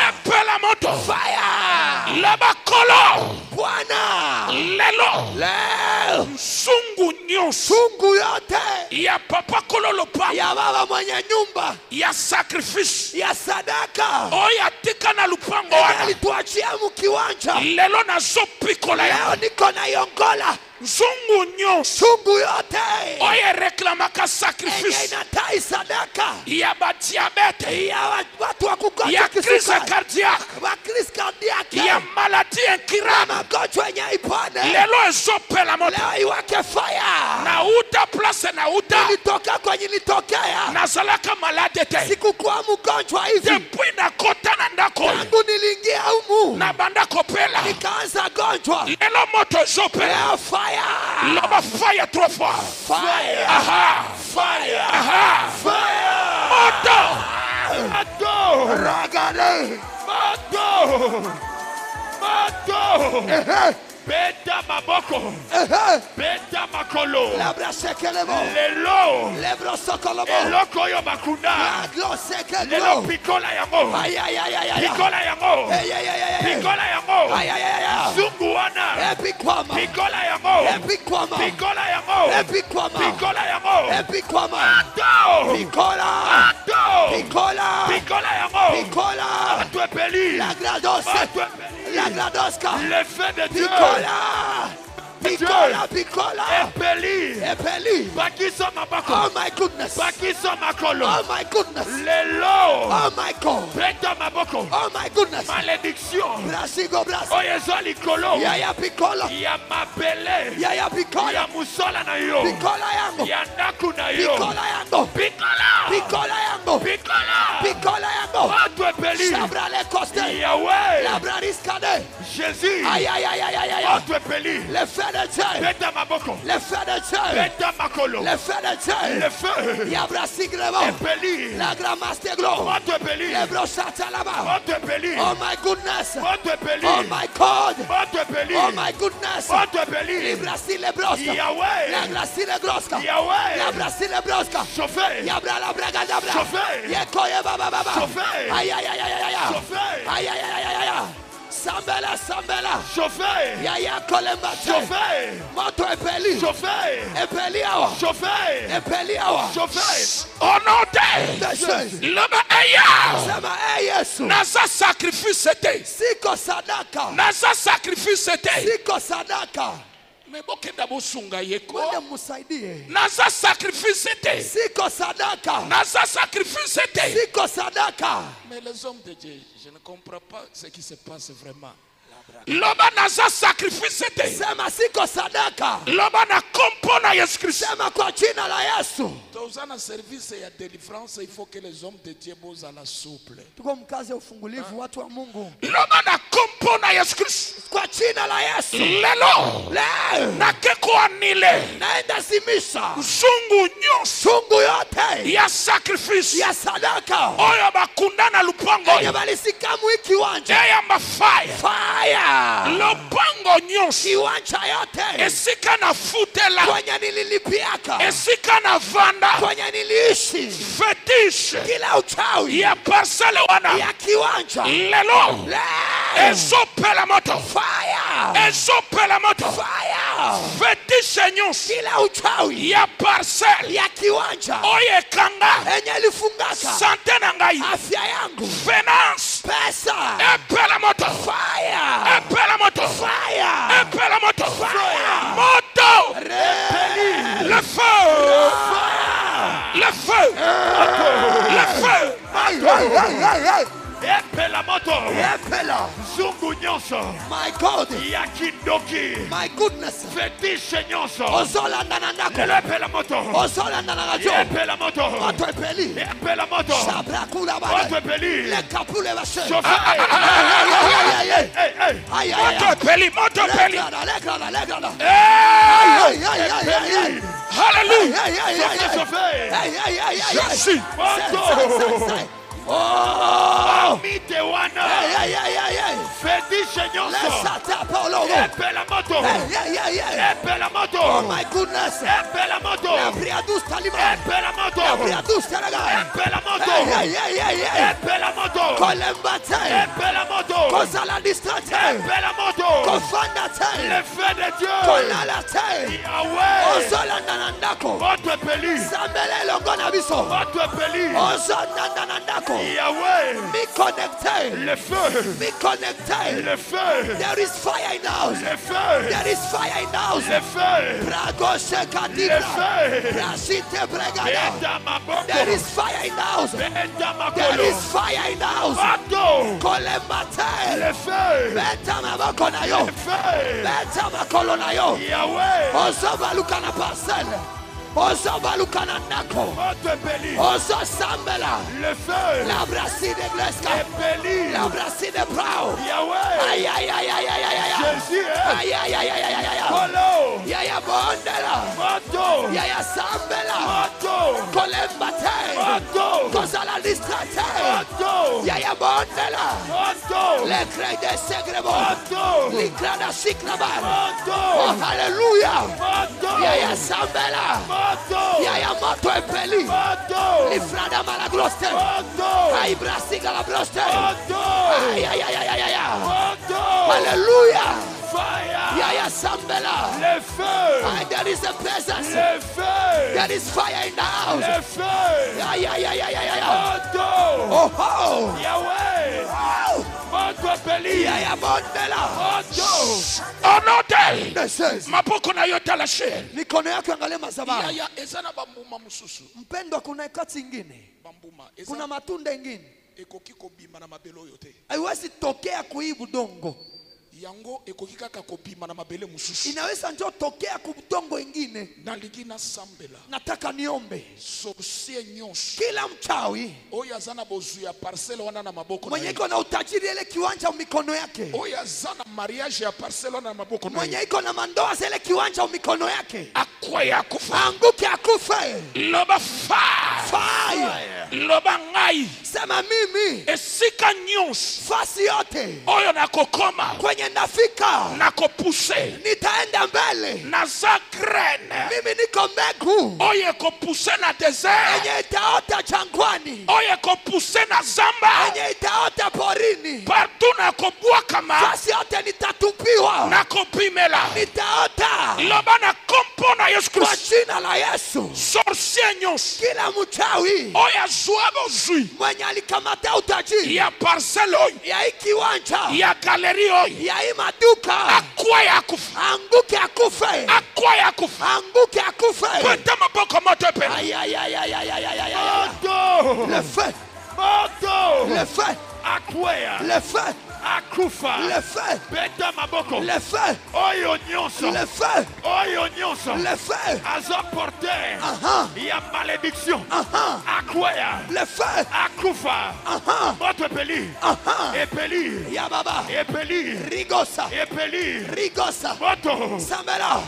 Epela moto. Fire. Labakolo. Bwana. Lelo. Leo. Sungu nyonso. Sungu yote. Ya papa kolo lopango. Ya baba mwenye nyumba. Ya sacrifice. Ya sadaka. Oyo atika na lupango Yenye wana. alituachia mkiwanja. Lelo nazopikola Leo ya. niko na yongola. Sungu nyonso. Sungu yote. Oyo reklamaka Yenye sacrifice. inatai sadaka. Ya badiabete. Ya watu wa kugonjwa Ya crise kisukari. cardiaque. Wa crise cardiaque. Ya maladie incurable. Magonjwa yenye ipone. Lelo ezopela moto. Leo iwake fire. Nauta place nauta. Nilitoka kwenye nilitokea. Nazalaka malade te. Sikukuwa mgonjwa hivi. Depuis nakota na ndako. Tangu niliingia humu. Na banda kopela. Nikaanza gonjwa. Lelo moto ezopela. Leo fire. Loba fire trop fort. Fire. Aha. Fire. Aha. Fire. Moto. Moto. Ragade. Moto. Moto. Beta maboko. Beta makolo. Lebra sekelebo. Lelo. Lebro sokolobo. Eloko yo bakunda. Aglo sekelo. Lelo pikola yango. Ay ay ay ay ay. Pikola yango. Ay ay ay ay. Pikola yango. Ay ay ay ay. Zunguana. Epikwama. Pikola yango. Epikwama. Pikola yango. Epikwama. Pikola yango. Epikwama. Ato. Pikola. Ato. Pikola. Pikola yango. Pikola. Ato epeli. La grados. Ato epeli. La gradoska. Le feu de Dieu. Pikola. Pikola. Pikola. Epeli. Epeli. Bakiso mabako. Oh my goodness. Bakiso makolo. Oh my goodness. Lelo. Oh my God. Beta maboko. Oh my goodness. Malédiction. Brasigo bras. Oyo ezali kolo. Yaya pikola. Ya mabele. Yaya pikola. Ya musola na yo. Pikola yango. Ya ndaku na yo. Pikola yango. Pikola. Pikola yango. Pikola. Pikola yango. Ato epeli. Sabra le coste. Yahweh. La brariscade. Jésus. Aïe aïe aïe aïe aïe aïe. Ato epeli. Le feu de Dieu. Beta maboko. Le feu de Dieu. Beta makolo. Le feu de Dieu. Le feu. Yabra sigrebo. Epeli. La gramaste glo. Ato epeli. Le brochata là-bas. Ato epeli. Oh my goodness. Ato epeli. Oh my God. Ato epeli. Oh my goodness. Ato epeli. Librasi le broska. Yahweh. La grasi le broska. Yahweh. La brasi le broska. Chauffeur. Yabra la braga dabra. Chauffeur. Yekoye baba baba. Chauffeur. Aïe aïe aïe aïe aïe. Chauffeur. Aïe aïe aïe aïe aïe. Sambela sambela. Chauffeur. Yaya kolembate. Chauffeur. Moto epeli. Chauffeur. Epeli awa. Chauffeur. Epeli awa. Chauffeur. Au nom de Jésus. Loma Eya. Sema Yesu. Naza sacrifice était. Siko sadaka. Naza sacrifice était. Siko sadaka. Mais bokenda bosunga yeko. Mwende msaidie. Naza sacrifice était. Siko sadaka. Naza sacrifice était. Siko sadaka. Mais les hommes de Dieu, je ne comprends pas ce qui se passe vraiment. Loba naza sacrifice était. Sema siko sadaka. Loba na kompona Yesu Kristo. Sema kwa jina la Yesu. Dans un service et à délivrance, il faut que les hommes de Dieu bossent à la souple. Tuko mkazi ya ufungulivu watu wa Mungu. Loba na kompona Yesu Kristo. Kwa jina la Yesu. Lelo. Leo. Na keko anile. Naenda simisha. Zungu nyonso. Sungu yote. Ya sacrifice. Ya sadaka. Oyo bakundana lupango. Enye balisikamu hii kiwanja. Eya mafire. Fire. Lupango nyonso. Kiwanja yote. Esika na futela. Kwenye nililipiaka. Esika na vanda. Kwenye niliishi. Fetish. Kila uchawi. Ya parcelle wana. Ya kiwanja. Lelo. Leo. Ezopela moto. Fire. Ezopela moto. Fire. Fetish nyonso. Kila uchawi. Ya parcelle. Ya kiwanja. Oye kanga. Enye lifungaka. Sante na ngai. Afya yangu. Finance. Pesa. Epela moto. Fire. Epela moto. Fire. Epela moto. Fire. Moto. Re. Le feu. Le feu. Le feu. Epela moto. Epela. Zungu nyonso. My God. Ya kindoki. My goodness. Fetiche nyonso. Ozola ndana ndako. Epela moto. Ozola ndana ngajo. Epela moto. Moto epeli. Epela moto. Sabra kula Moto bale. epeli. Le kapule bashe. Chauffeur. Aïe aïe Moto aïe. peli. Moto peli. Legrana. Hey! Aïe aïe aïe. Hallelujah. Aïe aïe aïe. Chauffeur. Aïe. Jésus. Moto. Oh. Mite wana. Aïe. Fetiche nyonso. Laisse ta parole. Epela moto. Aïe. Epela Oh moto. my goodness. Epela moto. La prière douce talima. Epela La moto. prière douce talaga. Epela moto. Aïe. Epela moto. Kolembate. Epela moto. Kozala distrate. Epela moto. Kofandate. Le feu de Dieu. Kolalate. Yahweh. Ozolanda na ndako. Moto epeli. Sambele longo na biso. Moto epeli. Ozolanda na ndako. Yahweh. Me connecté. Le feu. Me connecté. Le feu. There is fire in the house. Le feu. There is fire in the house. Le feu. Bragoshe Le kadibra. feu. Brasite bregada. Beta maboko. There is fire in the house. Beta There makolo. is fire in the house. Moto. Kolembate. Le feu. Beta maboko na yo. Le feu. Beta makolo na yo. Yahweh. Ozobaluka na parcelle. Ozobaluka na ndako. Moto epeli. Ozosambela. Le feu. La brasine de Gleska. Epeli. La brasine de Brau. Yahweh. Aïe. Jésus. Aïe. Polo. Yaya bondela. Moto. Yaya sambela. Moto. Kolembate. Moto. Kozala distrate. Moto. Yaya Bondela. Moto. Le cri de Segrebo. Moto. Likrada Sikrabar. Moto. Oh, hallelujah. Moto. Yaya Sambela. Moto. Yaya Moto Epeli. Moto. Lifrada Malagloste. Moto. Ay Brasiga la Broste. Moto. Ay, ay, ay, ay, ay, ay. Moto. Hallelujah. Fire. Yaya Sambela. Le feu. And there is a presence. Le feu. There is fire in the house. Le feu. Ay, ay, ay, ay, ay, ay. Moto. Oh, oh. Yahweh. Wow. Moto Peli. Yaya Bondela. Moto. Onote. This is. Mapoko na yote la share. Mikono yako angalia madhabahu. Yaya ezana bambuma mususu. Mpendwa, kuna ikati ingine, Bambuma kuna ezana matunda ingine ekoki kobima na mabele oyo te. haiwezi tokea kuhii budongo, Yango ekoki kaka kobima na mabele mususu. inaweza njo tokea kubudongo ingine. Nalingi na sambela. Nataka niombe Sorcier nyonso. kila mchawi Oyo azana bozu ya parcelle wana na maboko na mwenye ye. iko na utajiri ile kiwanja mikono yake, Oyo azana mariage ya parcelle wana na maboko na mwenye ye. iko na mandoa zile kiwanja mikono yake, Akwa ya kufa. anguke akufe. Loba fire. Fire. Loba ngai. Sema mimi Esika nyonso. fasi yote Oyo nakokoma. kwenye ndafika Nakopuse. nitaenda mbele. Naza graine. Mimi niko mbegu Oyo ekopuse na desert. yenye itaota jangwani, Oyo ekopuse na zamba. yenye itaota porini. Partout nakobwakama. Fasi yote nitatupiwa, Nakopimela. nitaota Loba na kompo na Yesu kwa Kristo. jina la Yesu. Sorcier nyonso. Kila mchawi Oyo azwa bozwi. mwenye alikamata utajiri Ya parcelle oyo. ya hii kiwanja Ya galerie oyo. ya hii maduka, Akwa ya kufa. anguke akufe, Akwa ya kufa. anguke akufe. Kwete maboko moto epele. Aïe, aïe, aïe, aïe, aïe, aïe, aïe, aïe, aïe. Moto. Le feu, Moto. le feu, Akwea. le feu, Akufa. le feu, Beta maboko. le feu, Oyo nyonso. le feu, Oyo nyonso. le feu. Azo porter. Aha, Ya malédiction. aha, Akwea. le feu, Akufa. aha, Moto epeli. aha. Epeli. Ya baba, Epeli. rigosa, Epeli. rigosa, Moto. sambela,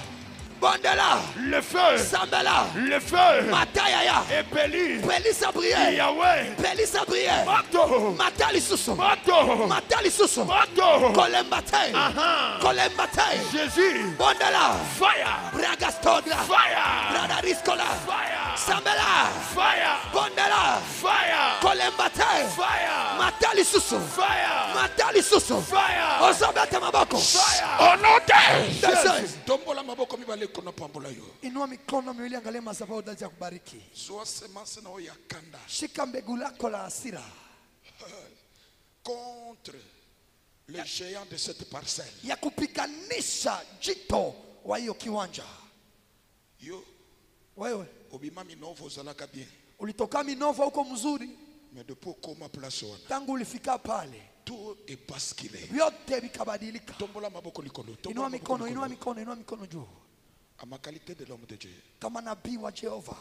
bondela, Le feu. sambela, Le feu. mataya, Epeli. pelisa prière, Yahweh. pelisa prière, Moto. matali susu, Moto. matali susu, Moto. kolembate, Aha. kolembate, Jésus. bondela, Fire. bragastodla, Fire. bradariskola, Fire. sambela, Fire. bondela, Fire. kolembate, Fire. matali susu, Fire. matali susu, Fire. ozobete maboko. Fire. Onote. This is- Tombola maboko mibale kona pambola yo. Inua mikono miwili, angalia madhabahu daji ya kubariki. Zwa semence na oyo ya kanda. Shika mbegu lako la hasira Contre les géants de cette parcelle. ya kupiganisha jito wa hiyo kiwanja. Yo. Wewe Obima minovo zalaka bien. ulitoka Minova huko mzuri, Mais depuis koma place wana. tangu ulifika pale Tout est basculé. vyote vikabadilika. Tombola maboko likolo. Inua mikono, inua mikono, inua mikono juu À ma qualité de l'homme de Dieu. kama nabii wa Jehova,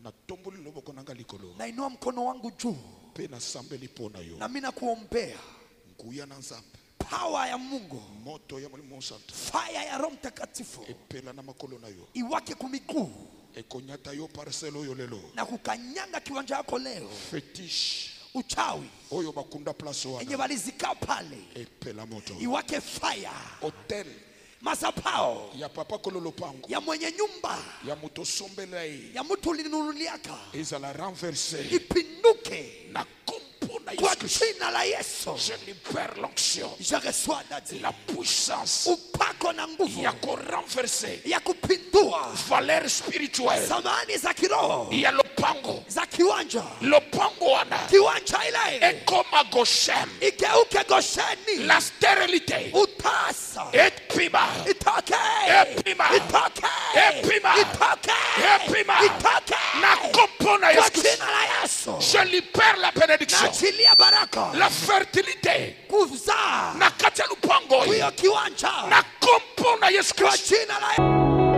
Na tomboli loboko nanga likolo. na inua mkono wangu juu, Pe na sambeli pona yo. na mimi nakuombea Nguya na nzambe. power ya Mungu, Moto ya mwalimu santo. fire ya Roho Mtakatifu Epela na makolo na yo. iwake kumiguu Ekonyata yo parcelle oyo lelo. na kukanyanga kiwanja yako leo. Fétiche. Uchawi Oyo bakunda place yenye wana. walizika pale Epela moto. iwake fire. Hotel. Mazapao Ya papa kololo pango. ya mwenye nyumba Ya muto sombela ye. ya mtu ulinunuliaka Ezala renversé. ipinduke Na kompo na kwa Yesu Kristo. jina la Yesu. Je libère l'onction. Je reçois dadi La puissance. upako na nguvu Ya ko renverser. ya kupindua Valeur spirituelle. samani za kiroho Ya lopango. za kiwanja. Lopango wana. Kiwanja ile Ekoma Goshen. igeuke Gosheni, La stérilité. utasa Epima. itoke, Epima. itoke, Epima. itoke, Epima. itoke Na kompo na kwa Yesu Kristo. jina la Yesu. Je libère la bénédiction. Naachilia baraka La fertilité. kuzaa Na kati ya lupango. hiyo kiwanja Na kompo na Yesu kwa Kristo. jina la